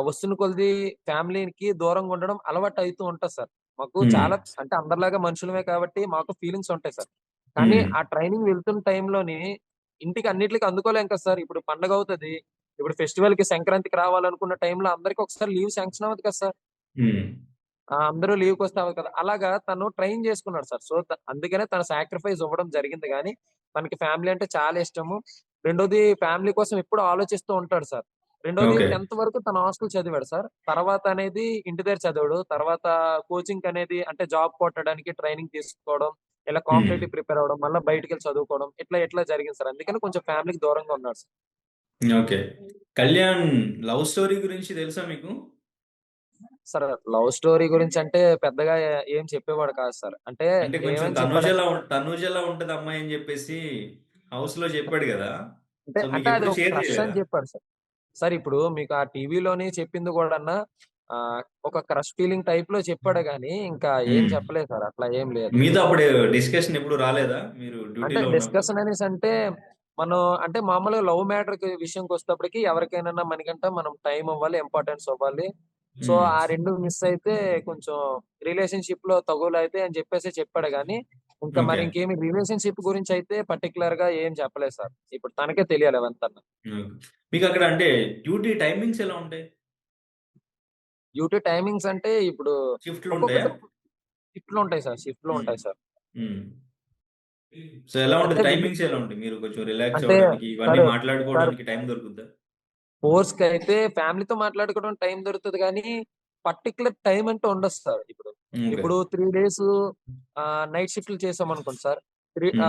వస్తున్న కొలది ఫ్యామిలీకి దూరంగా ఉండడం అలవాటయితూ ఉంటది సార్. మాకు హ్మ్. చాలా అంటే అందరిలాగా మనుషులమే కాబట్టి మాకు ఫీలింగ్స్ ఉంటాయి సార్. కానీ హ్మ్. ఆ ట్రైనింగ్ వెళ్తున్న టైంలోని ఇంటికి అన్నిట్లికి అందుకోలేం కదా సార్. ఇప్పుడు పండగవుతది. ఇప్పుడు ఫెస్టివల్‌కి సంక్రాంతికి రావాలనుకున్న టైంలో అందరికి ఒకసారి లీవ్ శాంక్షన్ అవ్వదు కదా సార్. హ్మ్. అందరూ లీవ్‌కొస్తే అవ్వదు కదా! అలాగా తను ట్రైన్ చేసుకున్నాడు సార్. సో, అందుకనే తను సాక్రిఫైస్ ఇవ్వడం జరిగింది గానీ, తనకి ఫ్యామిలీ అంటే చాలా ఇష్టము. రెండోది ఫ్యామిలీ కోసం ఎప్పుడూ ఆలోచిస్తూ ఉంటాడు సార్. రెండోది ఓకే. 10థ్ వరకు తను హాస్టల్ చదివాడు సార్. తర్వాత అనేది ఇంటి దగ్గర చదివాడు. తర్వాత కోచింగ్‌కనేది అంటే జాబ్ కొట్టడానికి ట్రైనింగ్ తీసుకోవడం, ఇలా హ్మ్. కాంపిటీటివ్ ప్రిపేర్ అవ్వడం, మళ్ళా బయటికెళ్ళి చదువుకోవడం ఇట్లా జరిగింది సార్. అందుకని కొంచెం ఫ్యామిలీకి దూరంగా ఉన్నాడు sir. Okay. Kalyan love story గురించి తెలుసా మీకు? సార్ లవ్ స్టోరీ గురించంటే పెద్దగా ఏం చెప్పేవాడు కాదు సార్. అంటే అంటే కొంచెం ఏమని చెప్పాడు తనూజలా ఉంటది అమ్మాయి అని చెప్పేసి హౌస్‌లో చెప్పాడు గదా! అంటే సో, అంటే అది మీకెప్పుడు ఒక షేర్ క్రష్ చేయలేదా? అని చెప్పాడు సార్. సార్ ఇప్పుడు మీకు ఆ టీవీలోని చెప్పింది కూడన్నా ఒక క్రష్ ఫీలింగ్ టైప్‌లో చెప్పాడే గానీ, ఇంకా ఏం హ్మ్. చెప్పలేదు సార్. అట్లా ఏం లేదు. మీతో అప్పుడు డిస్కషన్ ఎప్పుడు రాలేదా? మీరు అంటే డ్యూటీలో ఉన్నప్పుడు? డిస్కషన్ అనేసంటే, మనం అంటే మామూలుగా లవ్ మ్యాటర్‌కి విషయంకొచ్చేటప్పటికి ఎవరికైనా మనకంట మనం టైమ్ ఇవ్వాలి, ఇంపార్టెన్స్ ఇవ్వాలి. సో, హ్మ్. ఆ 2 మిస్ అయితే కొంచెం రిలేషన్‌షిప్‌లో తగువులైతాయి అని చెప్పేసి చెప్పాడు గానీ, ఇంకా ఓకే. మరి ఇంకేమి రిలేషన్‌షిప్ గురించయితే పర్టిక్యులర్‌గా ఏం చెప్పలేదు సార్. ఇప్పుడు తనకే తెలియాలి అవంతాను. హ్మ్. మీకక్కడ అంటే డ్యూటీ టైమింగ్స్ ఎలా ఉంటాయి? డ్యూటీ టైమింగ్స్ అంటే ఇప్పుడు షిఫ్ట్‌లుంటాయా? ఒక్కొక్కటి షిఫ్ట్‌లుంటాయి సార్. హ్మ్. షిఫ్ట్‌లుంటాయి సార్. హ్మ్. సో, ఎలా అంటే ఉంటది? టైమింగ్స్ ఎలా ఉంటాయి? మీరు కొంచెం రిలాక్స్ అంటే అవ్వడానికి, ఇవన్నీ సార్ సార్ మాట్లాడుకోవడానికి టైం దొరుకుద్దా? ఫోర్స్‌కైతే ఫ్యామిలీతో మాట్లాడుకోవడం టైం దొరుకుతది గానీ, పర్టిక్యులర్ టైమ్ అంటూ ఉండదు సార్ ఇప్పుడు. ఓకే. ఇప్పుడు 3 డేస్ నైట్ షిఫ్ట్‌లు చేసామనుకోండి సార్. త్రీ హ్మ్.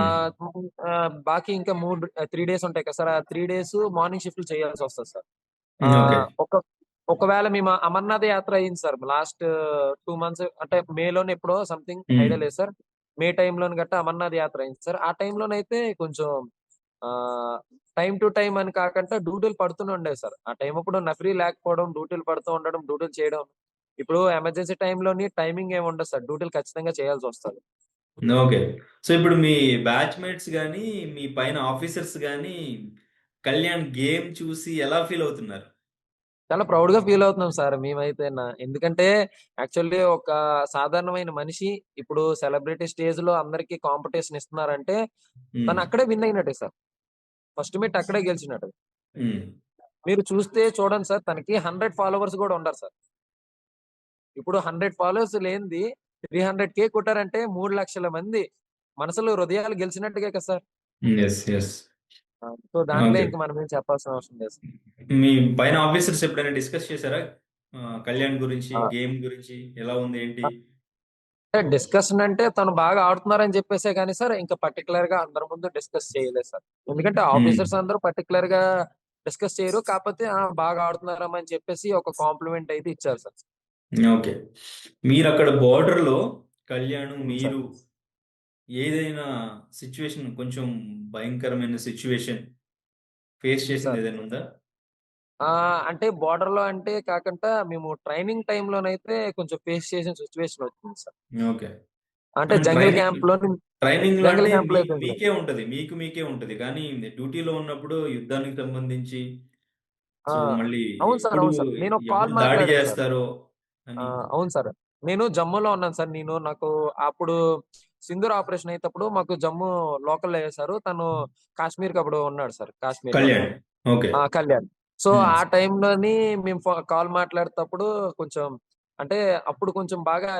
బాకీ ఇంకా 3 డేస్ ఉంటాయి కదా సార్. ఆ 3 డేస్ మార్నింగ్ షిఫ్ట్‌లు చేయాల్సొస్తది సార్. ఓకే. ఆహ్, ఒక ఒకవేళ మేము అమర్నాథ్ యాత్ర అయింది సార్. లాస్ట్ 2 మంత్స్ అంటే మేలోనే ఎప్పుడో సంథింగ్ హ్మ్. ఐడియా లేదు సార్. మే టైమ్‌లోని గట్టా అమర్నాథ్ యాత్ర అయింది సార్. ఆ టైమ్‌లోనైతే కొంచెం ఆహ్, టైమ్ టు టైమ్ అని కాకుండా డ్యూటీలు పడుతూనే ఉండేవి సార్. ఆ టైం అప్పుడు నఫ్రీ లేకపోవడం, డ్యూటీలు పడుతూ ఉండడం, డ్యూటీలు చేయడం. ఇప్పుడు ఎమర్జెన్సీ టైమ్‌లోని టైమింగ్ ఏమి ఉండదు సార్. డ్యూటీలు ఖచ్చితంగా చేయాల్సొస్తది. ఓకే. సో, ఇప్పుడు మీ బ్యాచ్‌మేట్స్ గాని, మీ పైన ఆఫీసర్స్ గాని, కళ్యాణ్ గేమ్ చూసి ఎలా ఫీల్ అవుతున్నారు? చాలా ప్రౌడ్‌గా ఫీల్ అవుతున్నాం సార్ మేమైతేనా. ఎందుకంటే యాక్చువల్లీ ఒక సాధారణమైన మనిషి ఇప్పుడు సెలబ్రిటీ స్టేజ్‌లో అందరికి కాంపిటీషన్ ఇస్తున్నారంటే హ్మ్. తను అక్కడే విన్ అయినట్టే సార్. ఫస్ట్ మెట్ అక్కడే గెలిచినట్టు. హ్మ్. మీరు చూడండి సార్ తనకి 100 ఫాలోవర్స్ గూడా ఉండరు సార్. ఇప్పుడు 100 ఫాలోవర్స్ లేనిది 300,000 కొట్టారంటే 3,00,000 మంది మనసులో హృదయాలు గెలిచినట్టుగే కదా సార్. యెస్. యెస్. సో దాంట్లో ఓకే. ఇంక మనమేం చెప్పాల్సిన అవసరం లేదు సార్. మీ పైన ఆఫీసర్స్ ఎప్పుడైనా డిస్కస్ చేసారా? కళ్యాణ్ గురించి, ఆ! గేమ్ గురించి ఎలా ఉంది ఏంటి? అంటే డిస్కషన్ అంటే తను బాగా ఆడుతున్నారని చెప్పేసే గాని సార్, ఇంకా పర్టిక్యులర్‌గా అందరి ముందు డిస్కస్ చేయలేదు సార్. ఎందుకంటే హ్మ్. ఆఫీసర్స్ అందరూ పర్టిక్యులర్‌గా డిస్కస్ చేయరు. కాపోతే బాగా ఆడుతున్నారమ్మా అని చెప్పేసి ఒక కాంప్లిమెంట్ అయితే ఇచ్చారు సార్. ఓకే. మీరక్కడ బోర్డర్‌లో కళ్యాణ్, హ్మ్. సార్. మీరు ఏదైనా సిట్యుయేషన్ కొంచెం భయంకరమైన సిట్యుయేషన్ ఫేస్ హ్మ్. చేసింది సార్. ఏదైనా ఉందా? అంటే బోర్డర్‌లో అంటే కాకుండా మేము ట్రైనింగ్ టైమ్‌లోనైతే కొంచెం ఫేస్ చేసిన సిట్యుయేషన్ వచ్చింది సార్. ఓకే. అంటే జంగిల్ ట్రైనింగ్ క్యాంప్‌లోని ట్రైనింగ్‌లో జంగిల్ అంటే క్యాంప్‌లో అయితే ఏం లేదు. మీకే ఉంటది. మీకే ఉంటది. కానీ డ్యూటీలో ఉన్నప్పుడు యుద్ధానికి సంబంధించి ఆ! సో, మళ్ళీ అవును సార్. ఎప్పుడు, అవును సార్. నేనొక కాల్ ఎప్పుడు దాడి మాట్లాడాను సార్. జేస్తారో అని. అవును సార్. నేను జమ్మూలో ఉన్నాను సార్. నాకు అప్పుడు సింధూర్ ఆపరేషన్ అయ్యేటప్పుడు మాకు జమ్మూ లోకల్‌లో ఎసారు. తను కాశ్మీర్‌కి అప్పుడు ఉన్నాడు సార్. కాశ్మీర్‌లోని. కళ్యాణ్. ఓకే. కళ్యాణ్. సో, హ్మ్. ఆ టైంలోని మేము కాల్ మాట్లాడేటప్పుడు కొంచెం అంటే అప్పుడు కొంచెం బాగా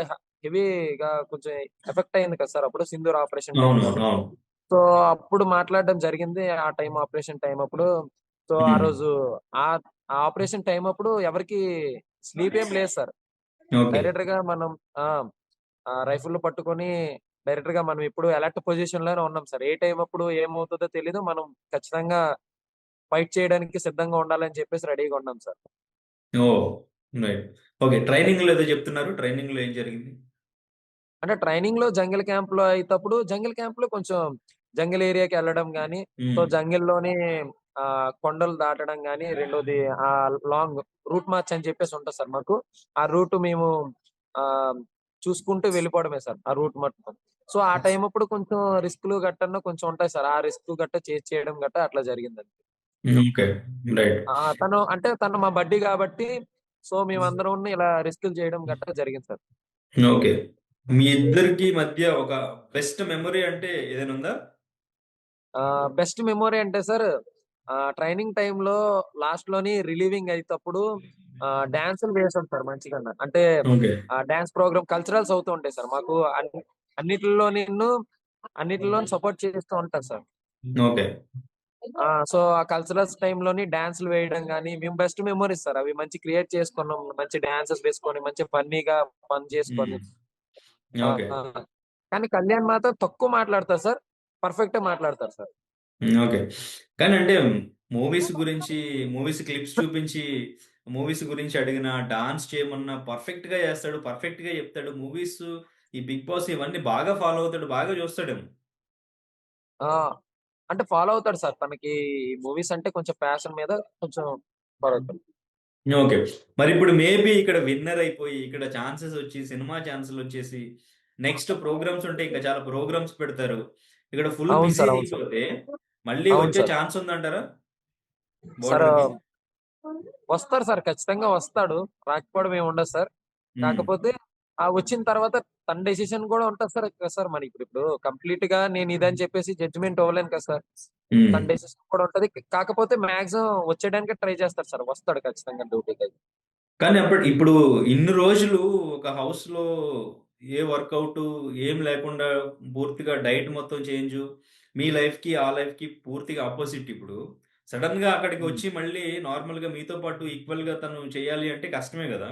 హెవీగా కొంచెం ఎఫెక్ట్ అయింది కదా సార్ అప్పుడు సింధూర్ ఆపరేషన్ అవును. టైంలోని. అవును. సో, అప్పుడు మాట్లాడడం జరిగింది. ఆ ఆపరేషన్ టైమ్ అప్పుడు. సో, ఆ హ్మ్. రోజు ఆహ్, ఆ ఆపరేషన్ టైమ్ అప్పుడు ఎవరికీ స్లీప్ ఏం లేదు సార్. ఓకే. డైరెక్టర్‌గా మనం ఆ! రైఫిల్‌లు పట్టుకొని డైరెక్టర్‌గా మనం ఎప్పుడు అలర్ట్ పొజిషన్‌లోనే ఉన్నాం సార్. ఏ టైమ్ అప్పుడు ఏమవుతదో తెలీదు. మనం ఖచ్చితంగా ఫైట్ చేయడానికి సిద్ధంగా ఉండాలని చెప్పేసి రెడీగా ఉన్నాం సార్. ఓహ్! రైట్. ఓకే. ట్రైనింగ్‌లో ఏదో జెప్తున్నారు. ట్రైనింగ్‌లో ఏం జరిగింది? అంటే ట్రైనింగ్‌లో జంగిల్ క్యాంప్‌లో అయితప్పుడు జంగిల్ క్యాంప్‌లో కొంచెం జంగిల్ ఏరియాకెళ్ళడం గాని, సో, హ్మ్. జంగిల్‌లోని కొండలు దాటడం గాని, రెండోది లాంగ్ రూట్ మార్చ్ అని చెప్పేసి ఉంటది సార్ మాకు. ఆ రూట్ మేము ఆహ్, చూసుకుంటూ వెళ్ళిపోవడమే సార్. ఆ రూట్ మొత్తం. సో, ఆ టైమ్ అప్పుడు కొంచెం రిస్క్‌లు గట్టన్నా కొంచెం ఉంటాయి సార్. ఆ రిస్క్ గట్టా చేయడం గట్టా అట్లా జరిగిందండి. ఓకే. రైట్. తను మా బడ్డీ గాబట్టి, సో, మేమందరమును ఇలా రిస్కులు చేయడం గట్టా జరిగింది సార్. ఓకే. మీ ఇద్దరికి మధ్య ఒక బెస్ట్ మెమరీ అంటే ఏదైనా ఉందా? బెస్ట్ మెమరీ అంటే సార్ ట్రైనింగ్ టైమ్‌లో లాస్ట్‌లోని రిలీవింగ్ అయ్యేటప్పుడు డాన్సులు వేసాం సార్ మంచిగాన. అంటే ఓకే. డాన్స్ ప్రోగ్రామ్ కల్చరల్స్ అవుతూ ఉంటాయి సార్. మాకు అన్నిటిలోను అన్నిటిలోను సపోర్ట్ చేస్తూ ఉంటారు సార్. ఓకే. సో, ఆ కల్చరల్స్ టైమ్‌లోని డాన్సులు వేయడం గాని, మేము బెస్ట్ మెమోరీస్ సార్. అవి మంచి క్రియేట్ చేసుకున్నాం. మంచి డాన్సెస్ వేసుకొని, మంచి ఫన్నీగా ఫన్ హ్మ్. చేసుకొని. ఆ! ఓకే. ఆ! కానీ కళ్యాణ్ మాత్రం తక్కువ మాట్లాడతారు సార్. పర్ఫెక్ట్‌గా మాట్లాడతారు సార్. ఓకే. కానీ అంటే మూవీస్ క్లిప్స్ చూపించి, మూవీస్ గురించి అడిగినా, డాన్స్ చేయమన్నా పర్ఫెక్ట్‌గా చేస్తాడు. పర్ఫెక్ట్‌గా చెప్తాడు. ఈ 'బిగ్ బాస్' ఇవన్నీ బాగా ఫాలో అవుతాడు. బాగా చూస్తాడేమో. ఆ! అంటే ఫాలో అవుతాడు సార్. తనకి మూవీస్ అంటే కొంచెం ప్యాషన్ మీద కొంచెం ఫాలో అవుతాడు. ఓకే. మరిప్పుడు మేబీ ఇక్కడ విన్నర్ అయిపోయి, ఇక్కడ సినిమా ఛాన్సులొచ్చేసి, నెక్స్ట్ ప్రోగ్రామ్స్ ఉంటే ఇంకా చాలా ప్రోగ్రామ్స్ పెడతారు. ఇక్కడ ఫుల్ అవును బిజీ సార్. అవును సార్. అయిపోతే, మళ్ళీ అవును వచ్చే సార్. ఛాన్స్ ఉందంటారా సార్ బోర్డర్‌కి? వస్తారు సార్. ఖచ్చితంగా వస్తాడు. రాకపోవడం ఏమి ఉండదు సార్. హ్మ్. కాకపోతే వచ్చిన తర్వాత తన డెసిషన్ కూడా ఉంటది సార్. కదా సార్ ఇప్పుడు కంప్లీట్‌గా నేను ఇదని చెప్పేసి జడ్జిమెంట్ ఇవ్వలేను కదా సార్. హ్మ్. తన డెసిషన్ కూడా ఉంటది. కాకపోతే మాక్సిమం వచ్చేయడానికే ట్రై చేస్తాడు సార్. వస్తాడు ఖచ్చితంగా డ్యూటీకైతే. కానీ ఇప్పుడు ఇన్ని రోజులు ఒక హౌస్‌లో ఏ వర్కౌటు ఏం లేకుండా పూర్తిగా డైట్ మొత్తం చేంజు. మీ లైఫ్‌కి, ఆ లైఫ్‌కి పూర్తిగా అపోజిట్ ఇప్పుడు. సడెన్‌గా హ్మ్. అక్కడికొచ్చి మళ్ళీ నార్మల్‌గా మీతో పాటు ఈక్వల్‌గా తను చేయాలి అంటే కష్టమే గదా!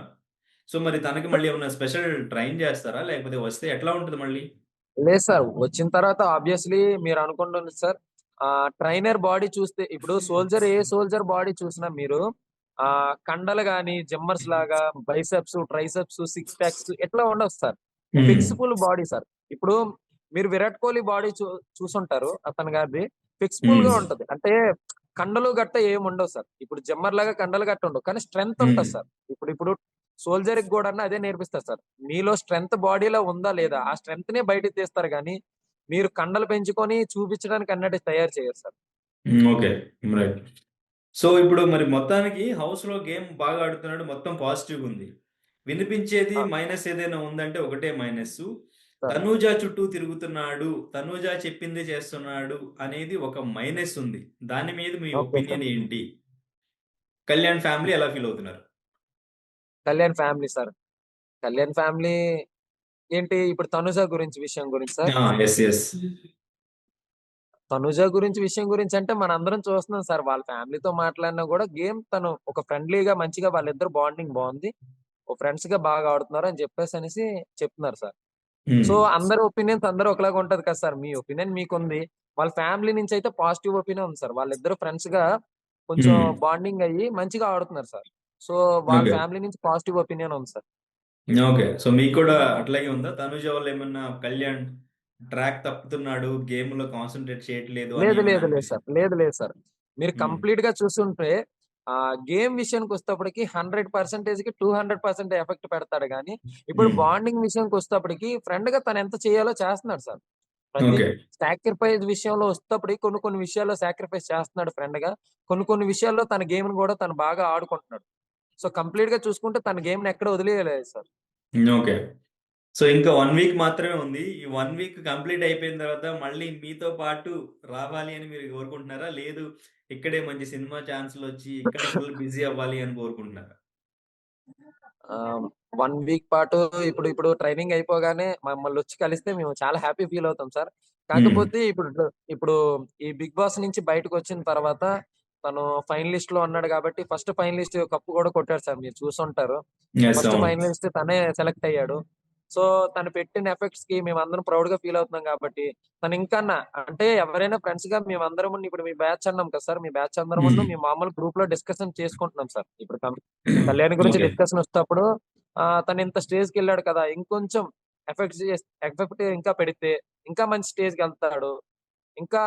సో మరి తనకి మళ్ళీ ఏమన్నా స్పెషల్ ట్రైన్ చేస్తారా? లేకపోతే వస్తే ఎట్లా ఉంటది మళ్ళీ? లేదు సార్. వచ్చిన తర్వాత ఆబ్వియస్లీ మీరు అనుకుంటుంది సార్. ట్రైనర్ బాడీ చూస్తే ఇప్పుడు ఏ సోల్జర్ బాడీ చూసినా మీరు కండలు గాని జిమ్మర్స్ లాగా బైసెప్స్, ట్రైసెప్స్, సిక్స్ ప్యాక్స్ ఎట్లా ఉండవు సార్. హ్మ్. Flexible body sir. ఇప్పుడు మీరు విరాట్ కోహ్లీ బాడీ చూసుంటారు అతని గారిది. ఫ్లెక్సిబుల్ హ్మ్. గా ఉంటది. అంటే కండలు గట్ట ఏమి ఉండవు సార్. ఇప్పుడు జిమ్మర్ లాగా కండలు గట్ట ఉండవు. కానీ స్ట్రెంగ్త్ హ్మ్. ఉంటది సార్. ఇప్పుడు సోల్జర్ కి కూడా అదే నేర్పిస్తారు సార్. మీలో స్ట్రెంగ్త్ బాడీలో ఉందా లేదా ఆ స్ట్రెంగ్త్ నే బయటికి తీస్తారు గానీ మీరు కండలు పెంచుకొని చూపించడానికి అన్నట్టు తయారు చేయరు సార్. హ్మ్. ఓకే. రైట్. సో ఇప్పుడు మరి మొత్తానికి హౌస్‌లో గేమ్ బాగా ఆడుతున్నాడు. మొత్తం పాజిటివ్‌గుంది. వినిపించేది ఆ, మైనస్ ఏదైనా ఉందంటే ఒకటే మైనస్సు. సార్ తనూజ చుట్టూ తిరుగుతున్నాడు. తనూజ చెప్పిందే చేస్తున్నాడు అనేది ఒక మైనస్ ఉంది. దాని మీద మీ ఓకే సార్. ఒపీనియన్ ఏంటి? కళ్యాణ్ ఫ్యామిలీ ఎలా ఫీల్ అవుతున్నారు? Kalyan family sir. Kalyan family ఏంటి ఇప్పుడు తనుజ గురించి విషయం గురించి సార్. ఆ! యెస్. యెస్. తనుజ గురించి విషయం గురించి అంటే మనందరం చూస్తున్నాం సార్. వాళ్ళ ఫ్యామిలీతో మాట్లాడినా కూడా గేమ్ తను ఒక ఫ్రెండ్లీగా మంచిగా వాళ్ళిద్దరు బాండింగ్ బాగుంది. ఓ ఫ్రెండ్స్ గా బాగా ఆడుతున్నారు అని చెప్పేసి అనేసి చెప్తున్నారు సార్. హ్మ్. సో అందరి ఒపీనియన్స్ అందరూ ఒకలాగా ఉంటది కదా సార్. మీ ఒపీనియన్ మీకుంది. వాళ్ళ ఫ్యామిలీ నుంచి అయితే పాజిటివ్ ఒపీనియన్ ఉంది సార్. వాళ్ళిద్దరు ఫ్రెండ్స్ గా కొంచెం హ్మ్. బాండింగ్ అయ్యి మంచిగా ఆడుతున్నారు సార్. సో వాళ్ళ ఓకే. ఫ్యామిలీ నుంచి పాజిటివ్ ఒపీనియన్ ఉంది సార్. ఓకే. సో మీకు కూడా అట్లాగే ఉందా? తనూజ వల్ల ఏమన్నా కళ్యాణ్ ట్రాక్ తప్పుతున్నాడు, గేమ్‌లో కాన్సంట్రేట్ చేయట్లేదు అని లేదు ఏమన్నా లేదు లేదు సార్. అనిపిస్తుందా? లేదు లేదు సార్. మీరు హ్మ్. కంప్లీట్ గా చూస్తుంటే గేమ్ విషయానికి వచ్చేటప్పటికి 100%కి 200% ఎఫెక్ట్ పెడతాడు గానీ, ఇప్పుడు హ్మ్. బాండింగ్ విషయానికి వచ్చేటప్పటికి ఫ్రెండ్ గా తను ఎంత చేయాలో చేస్తున్నాడు సార్. ప్రతి ఓకే. సాక్రిఫైస్ విషయంలో వచ్చేటప్పటికి కొన్ని కొన్ని విషయాల్లో సాక్రిఫైస్ చేస్తున్నాడు ఫ్రెండ్ గా. కొన్ని కొన్ని విషయాల్లో తన గేమ్‌ని కూడా తను బాగా ఆడుకుంటున్నాడు. సో కంప్లీట్ గా చూసుకుంటే తన గేమ్‌ని ఎక్కడ వదిలేయలేదు సార్. ఓకే. సో ఇంకా 1 వీక్ మాత్రమే ఉంది. ఈ 1 వీక్ కంప్లీట్ అయిపోయిన తర్వాత మళ్ళీ మీతో పాటు రావాలి అని మీరు కోరుకుంటున్నారా? లేదు ఇక్కడే మంచి సినిమా ఛాన్స్‌లొచ్చి ఇక్కడే ఫుల్ బిజీ అవ్వాలి అని కోరుకుంటున్నారా? 1 వీక్ పాటు ఇప్పుడు ఇప్పుడు ట్రైనింగ్ అయిపోగానే మమ్మల్నొచ్చి కలిస్తే మేము చాలా హ్యాపీ ఫీల్ అవుతాం సార్. హ్మ్. కాకపోతే ఇప్పుడు ఈ 'బిగ్ బాస్' నుంచి బయటకొచ్చిన తర్వాత తను ఫైనలిస్ట్‌లో ఉన్నాడు కాబట్టి ఫస్ట్ ఫైనలిస్ట్ కప్ కూడా కొట్టాడు సార్. మీరు చూసుంటారు. యెస్. ఫస్ట్ అవును. ఫైనలిస్ట్ తనే సెలెక్ట్ అయ్యాడు. సో తను పెట్టిన ఎఫెక్ట్స్‌కి మేమందరం ప్రౌడ్‌గా ఫీల్ అవుతున్నాం కాబట్టి తను ఇంకన్నా అంటే ఎవరైనా ఫ్రెండ్స్‌గా మేమందరమును ఇప్పుడు మీ బ్యాచ్ అన్నాం కదా సార్. మీ బ్యాచ్ అందరమును హ్మ్. మేము మామూలు గ్రూప్‌లో డిస్కషన్ చేసుకుంటున్నాం సార్. ఇప్పుడు కళ్యాణ్ గురించి ఓకే. డిస్కషన్ వచ్చేటప్పుడు తను ఇంత స్టేజ్‌కి వెళ్ళాడు కదా! ఇంకొంచెం ఎఫెక్ట్ ఇంకా పెడితే ఇంకా మంచి స్టేజ్‌కి వెళ్తాడు. ఇంకా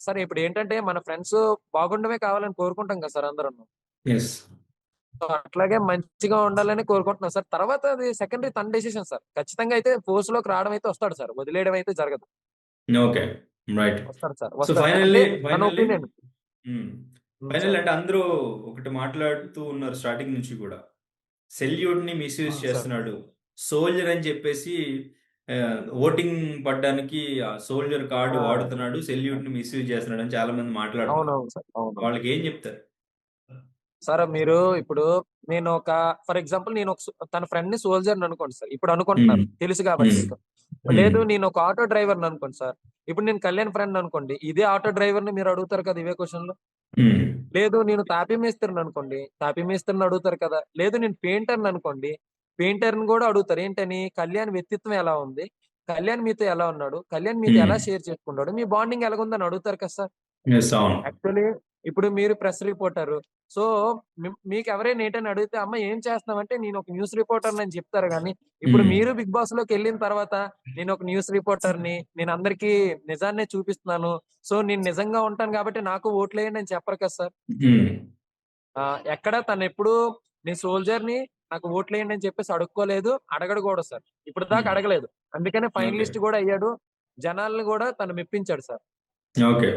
సరే ఇప్పుడు ఏంటంటే మన ఫ్రెండ్స్ బాగుండడమే కావాలని కోరుకుంటాం కదా సార్ అందరూను. యెస్. సో అట్లాగే మంచిగా ఉండాలని కోరుకుంటున్నాం సార్. తర్వాత అది సెకండరీ తన డెసిషన్ సార్. ఖచ్చితంగా అయితే ఫోర్స్‌లోకి రావడం అయితే వస్తాడు సార్. వదిలేయడం అయితే జరగదు. ఓకే. రైట్. వస్తాడు సార్. సో వస్తాడు. అంటే ఫైనల్లీ, తన ఫైనల్లీ ఒపీనియన్. హ్మ్. సార్. ఫైనల్లీ అంటే అందరూ ఒకటి మాట్లాడుతూ ఉన్నారు స్టార్టింగ్ నుంచి గూడా. సెల్యూట్‌ని మిస్‌యూజ్ సార్. చేస్తున్నాడు. సోల్జర్ అని చెప్పేసి ఓటింగ్ పడ్డానికి ఆ సోల్జర్ కార్డ్ ఆ! వాడుతున్నాడు. సెల్యూట్‌ని మిస్‌యూజ్ చేస్తున్నాడని చాలా మంది మాట్లాడుతున్నారు. అవునవును సార్. అవునవును. వాళ్ళకేం చెప్తారు? సార్ మీరు ఇప్పుడు నేను ఒక ఫర్ ఎగ్జాంపుల్ నేను ఒక తన ఫ్రెండ్‌ని సోల్జర్‌ని అనుకోండి సార్. ఇప్పుడు హ్మ్. అనుకుంటున్నారు. తెలుసు కాబట్టి హ్మ్. మీకు. హ్మ్. లేదు నేను ఒక ఆటో డ్రైవర్‌ని అనుకోండి సార్. ఇప్పుడు నేను కళ్యాణ్ ఫ్రెండ్ అనుకోండి. ఇదే ఆటో డ్రైవర్‌ని మీరు అడుగుతారు కదా! ఇవే క్వెషన్‌లు. హ్మ్. లేదు నేను తాపీ మేస్త్రిని అనుకోండి. తాపీ మేస్త్రిని అడుగుతారు కదా! లేదు నేను పెయింటర్‌ని అనుకోండి. పెయింటర్‌ని గూడా అడుగుతారు. ఏంటని? కళ్యాణ్ వ్యక్తిత్వం ఎలా ఉంది? కళ్యాణ్ మీతో ఎలా ఉన్నాడు? కళ్యాణ్ మీతో హ్మ్. ఎలా షేర్ చేసుకుంటాడు? మీ బాండింగ్ ఎలాగుందని అడుగుతారు కదా సార్. యెస్. అవును. యాక్చువల్లీ ఇప్పుడు మీరు ప్రెస్ రిపోర్టరు. సో, మీకెవరైనా ఏటని అడిగితే, "అమ్మ ఏం చేస్తున్నావంటే, నేనొక న్యూస్ రిపోర్టర్‌నని" చెప్తారు గానీ, ఇప్పుడు హ్మ్. మీరు 'బిగ్ బాస్‌లోకెళ్ళిన తర్వాత, నేనొక న్యూస్ రిపోర్టర్‌ని, నేనందరికీ నిజాన్నే చూపిస్తున్నాను. సో, నేను నిజంగా ఉంటాను గాబట్టి నాకు ఓట్లేయండి అని చెప్పరు కదా సార్. హ్మ్. ఎక్కడ తనెప్పుడూ నేను సోల్జర్‌ని, నాకు ఓట్లేయండి అని చెప్పేసి అడుక్కోలేదు. అడగడు గూడా సార్. ఇప్పటిదాకా హ్మ్. అడగలేదు. అందుకనే ఓకే. ఫైనలిస్ట్ గూడా అయ్యాడు. జనాల్ని గూడా తను మెప్పించాడు సార్. ఓకే.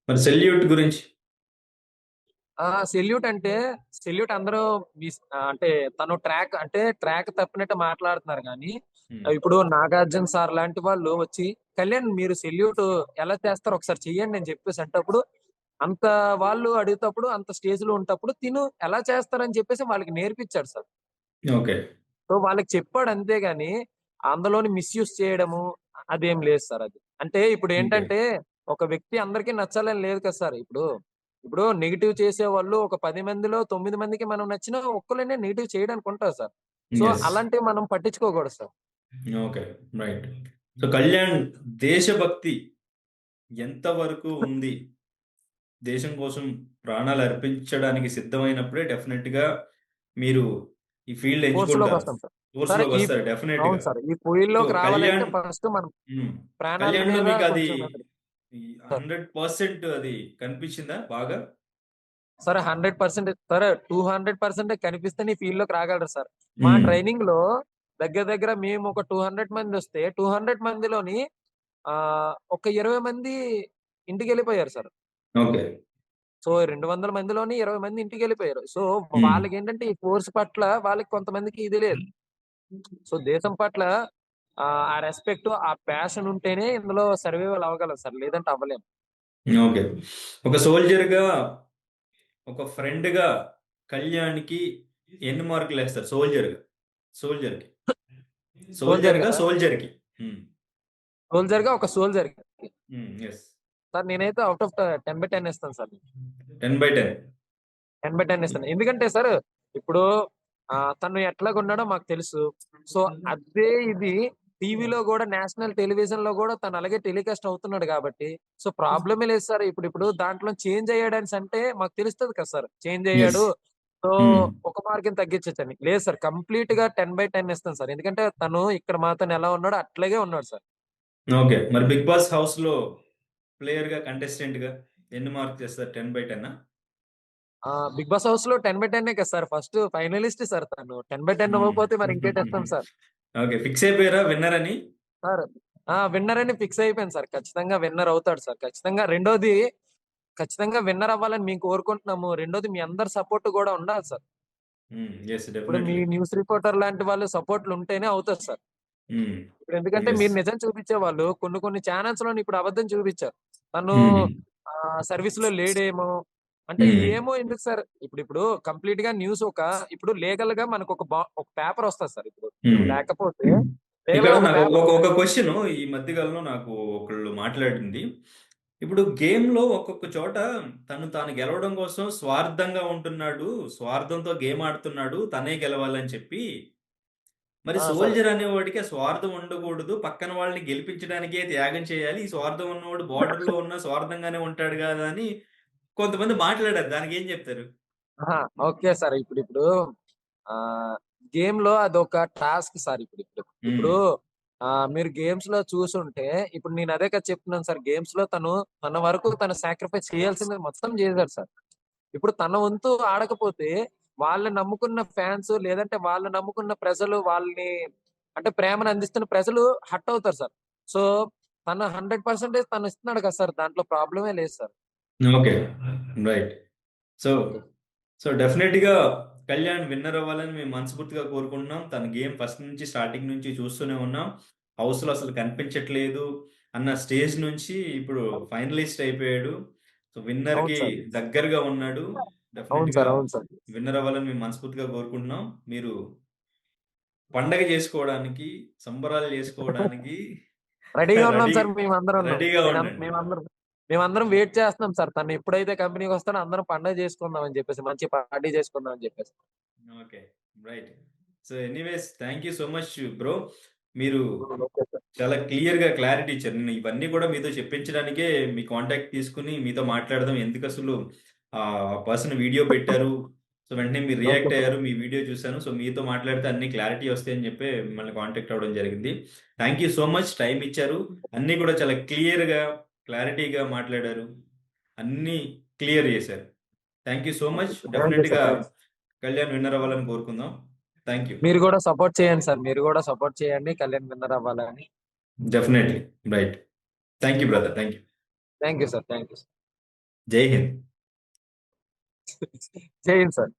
మరి సెల్యూట్ గురించి? సెల్యూట్ అంటే, సెల్యూట్ అందరూ అంటే తను ట్రాక్ తప్పినట్టు మాట్లాడుతున్నారు గానీ, హ్మ్. ఇప్పుడు 'నాగార్జున' సార్ లాంటి వాళ్ళు వచ్చి, "కళ్యాణ్ మీరు సెల్యూట్ ఎలా చేస్తారో ఒకసారి చెయ్యండి" అని చెప్పేసి అంటప్పుడు, అంత వాళ్ళు అడిగేటప్పుడు, అంత స్టేజ్‌లో ఉంటప్పుడు తిను ఎలా చేస్తారని చెప్పేసి వాళ్ళకి నేర్పిచ్చాడు సార్. ఓకే. సో, వాళ్ళకి చెప్పాడు అంతే గాని, అందులోని మిస్‌యూజ్ చేయడము అదేం లేదు సార్ అది. అంటే ఓకే. ఇప్పుడేంటంటే, ఒక వ్యక్తి అందరికి నచ్చాలని లేదు కదా సార్. ఇప్పుడు నెగెటివ్ చేసేవాళ్ళు ఒక 10 మందిలో 9 మందికి మనం నచ్చినా ఒక్కళ్ళనే నెగెటివ్ చేయడానికి ఉంటారు సార్. So yes. అలాంటివి మనం పట్టించుకోకూడదు sir. Okay. Right. So, Kalyan దేశభక్తి ఎంత వరకు ఉంది? దేశం కోసం ప్రాణాలు అర్పించడానికి సిద్ధమైనప్పుడే డెఫినెట్‌గా మీరు ఈ ఫీల్డ్ ఎంచుకుంటారు. ఫోర్స్‌లోకొస్తాం సార్. సరే ఫోర్స్‌లోకొస్తారు డెఫినెట్‌గా. అవును సార్. ఈ సో, ఫీల్డ్‌లోకి రావాలంటే కళ్యాణ్ ఫస్ట్ మనం హ్మ్. ప్రాణాల కళ్యాణ్‌లో మీద మీకది కొంచెం ఈ సార్. 100% అది కనిపించిందా బాగా? సరే 100% సరే 200% కనిపిస్తే నీ ఫీల్డ్‌లోకి రాగలరు సార్. మా హ్మ్. ట్రైనింగ్‌లో దగ్గర దగ్గర మేము ఒక 200 మందొస్తే 200 మందిలోని ఒక 20 మంది ఇంటికెళ్ళిపోయారు సార్. ఓకే. సో 200 మందిలోని 20 మంది ఇంటికెళ్ళిపోయారు. సో హ్మ్. వాళ్ళకేంటంటే ఈ ఫోర్స్ పట్ల వాళ్ళకి కొంతమందికి ఇది లేదు. సో దేశం పట్ల ఆ రెస్పెక్ట్, ఆ ప్యాషన్ ఉంటేనే ఇందులో సర్వైవల్ అవ్వగలం సార్. లేదంటే అవ్వలేం. ఓకే. ఒక సోల్జర్‌గా, ఒక ఫ్రెండ్‌గా కళ్యాణ్‌కి ఎన్ని మార్కులేస్తారు సోల్జర్‌గా? సోల్జర్‌కి. సోల్జర్‌గా సోల్జర్‌గా, సోల్జర్‌కి. హ్మ్. సోల్జర్‌గా ఒక సోల్జర్‌కి. హ్మ్. యెస్. సార్ నేనైతే ఔట్ ఆఫ్ 10/10 ఇస్తాను సార్. 10/10. 10/10 ఇస్తాను. ఎందుకంటే సార్ ఇప్పుడు తను ఎట్లాగున్నాడో మాకు తెలుసు. సో అదే ఇది టీవీలో గూడా నేషనల్ టెలివిజన్‌లో గూడా తను అలాగే టెలికాస్ట్ అవుతున్నాడు గాబట్టి, సో ప్రాబ్లమే లేదు సార్. ఇప్పుడు దాంట్లో చేంజ్ అయ్యాడనేసి అంటే మాకు తెలుస్తది కదా సార్. Change yes. అయ్యాడు. సో హ్మ్. ఒక మార్కింగ్ తగ్గించొచ్చని. లేదు సార్ కంప్లీట్‌గా 10/10 ఇస్తాను సార్. ఎందుకంటే తను ఇక్కడ మాతోని ఎలా ఉన్నాడో అట్లాగే ఉన్నాడు సార్. ఓకే. మరి 'బిగ్ బాస్' హౌస్‌లో ప్లేయర్‌గా, కంటెస్టెంట్‌గా ఎన్ని మార్క్స్ ఇస్తారు? 10/10 బిగ్ బాస్ హౌస్‌లో 10/10 కదా సార్. ఫస్ట్ ఫైనలిస్ట్ సార్ తను. 10/10 హ్మ్. ఇవ్వకపోతే మరి ఇంకేటిస్తాం సార్. ఓకే. ఫిక్స్ అయిపోయారా విన్నర్ అని? సార్ విన్నర్ అని ఫిక్స్ అయిపోయాను సార్. ఖచ్చితంగా విన్నర్ అవుతాడు సార్. ఖచ్చితంగా రెండోది ఖచ్చితంగా విన్నర్ అవ్వాలని మేము కోరుకుంటున్నాము. రెండోది మీ అందరి సపోర్ట్ గూడా ఉండాలి సార్. హ్మ్. యెస్. ఇప్పుడు మీ డెఫినైట్‌లీ. న్యూస్ రిపోర్టర్ లాంటి వాళ్ళు సపోర్ట్‌లు ఉంటేనే అవుతది సార్. హ్మ్. ఇప్పుడు ఎందుకంటే యెస్. మీరు నిజం చూపించేవాళ్ళు కొన్ని కొన్ని ఛానెల్స్‌లోని ఇప్పుడు అబద్ధం చూపించారు. తను హ్మ్. సర్వీస్‌లో లేడేమో అంటే హ్మ్. ఏమో ఎందుకు సార్? ఇప్పుడు కంప్లీట్‌గా న్యూస్ ఇప్పుడు లీగల్‌గా మనకొక ఒక పేపర్ వస్తది సార్ ఇప్పుడు. హ్మ్. లేకపోతే ఇక్కడ లీగల్‌గా ఒక నాకు పేపర్ ఒక వస్తది. ఒక క్వెషను ఈ మధ్య కాలంలో నాకు ఒకళ్ళు మాట్లాడింది. ఇప్పుడు గేమ్‌లో ఒక్కొక్క చోట తాను గెలవడం కోసం స్వార్థంగా ఉంటున్నాడు. స్వార్థంతో గేమ్ ఆడుతున్నాడు. తనే గెలవాలని చెప్పి. మరి సార్. సోల్జర్ అనేవాడికి ఆ స్వార్థం ఉండకూడదు. పక్కన వాళ్ళని గెలిపించడానికే త్యాగం చేయాలి. ఈ స్వార్థం ఉన్నవాడు బోర్డర్‌లో ఉన్న స్వార్థంగానే ఉంటాడు గదా! అని కొంతమంది మాట్లాడారు. దానికేం జెప్తారు? అహా! Okay sir. ఇప్పుడిప్పుడు ఆహ్, గేమ్‌లో అదొక టాస్క్ సార్ ఇప్పుడిప్పుడు. హ్మ్. ఇప్పుడు మీరు గేమ్స్‌లో చూసుంటే ఇప్పుడు నేను అదే కదా చెప్తున్నాను సార్. గేమ్స్‌లో తన వరకు తను సాక్రిఫైస్ చేయాల్సింది మొత్తం చేసాడు సార్. ఇప్పుడు తన వంతు ఆడకపోతే వాళ్ళని నమ్ముకున్న ఫాన్స్ లేదంటే వాళ్ళని నమ్ముకున్న ప్రజలు వాళ్ళని అంటే ప్రేమను అందిస్తున్న ప్రజలు హర్ట్ అవుతారు సార్. సో తను 100% తను ఇస్తున్నాడు కదా సార్. దాంట్లో ప్రాబ్లమే లేదు sir. Okay. Right. So, okay. So డెఫినెట్‌గా కళ్యాణ్ విన్నర్ అవ్వాలని మేము మనస్ఫూర్తిగా కోరుకుంటున్నాం. తన గేమ్ ఫస్ట్ నుంచి స్టార్టింగ్ నుంచి చూస్తూనే ఉన్నాం. హౌస్‌లో అసలు కనిపించట్లేదు అన్న స్టేజ్ నుంచి ఇప్పుడు ఫైనలిస్ట్ అయిపోయాడు. సో, అవును విన్నర్‌కి సార్. దగ్గరగా ఉన్నాడు. అవును డెఫినెట్‌గా సార్. అవును సార్. విన్నర్ అవ్వాలని మేము మనస్ఫూర్తిగా కోరుకుంటున్నాం. మీరు పండగ చేసుకోవడానికి, సంబరాలు చేసుకోవడానికి రెడీగా ఉన్నాం రెడీ సార్ మేమందరమును. రెడీగా నేనం ఉండండి. మేమందరం మేమందరం వెయిట్ చేస్తున్నాం సార్. తను ఎప్పుడైతే కంపెనీకొస్తాడో అందరం పండగ చేసుకుందాం అని చెప్పేసి. మంచి పార్టీ చేసుకుందాం అని చెప్పేసి. Okay. Right. So, anyways thank you so much bro. మీరు ఓకే సార్. చాలా క్లియర్‌గా క్లారిటీ ఇచ్చారు. నేను ఇవన్నీ కూడా మీతో చెప్పించడానికే మీ కాంటాక్ట్ తీసుకొని మీతో మాట్లాడదాం. ఎందుకసలు పర్సన్ వీడియో పెట్టారు. సో, వెంటనే మీరు ఓకే రియాక్ట్ సార్. అయ్యారు. మీ వీడియో చూసాను. సో, మీతో మాట్లాడితే అన్ని క్లారిటీ వస్తాయని చెప్పి మిమ్మల్ని కాంటాక్ట్ అవ్వడం జరిగింది. Thank you so much time ఇచ్చారు. అన్నీ కూడా చాలా క్లియర్‌గా, క్లారిటీగా మాట్లాడారు. అన్నీ క్లియర్ చేశారు. Thank you so much. Thank you sir. డెఫినిట్‌గా థాంక్స్. కళ్యాణ్ విన్నర్ అవ్వాలని కోరుకుందాం. Thank you. మీరు గూడా సపోర్ట్ చేయండి సార్. మీరు గూడా సపోర్ట్ చేయండి. కళ్యాణ్ విన్నర్ అవ్వాలని. Definitely. Right. Thank you brother. Thank you. Thank you sir. Thank you sir. జై హింద్. జై హింద్ సార్.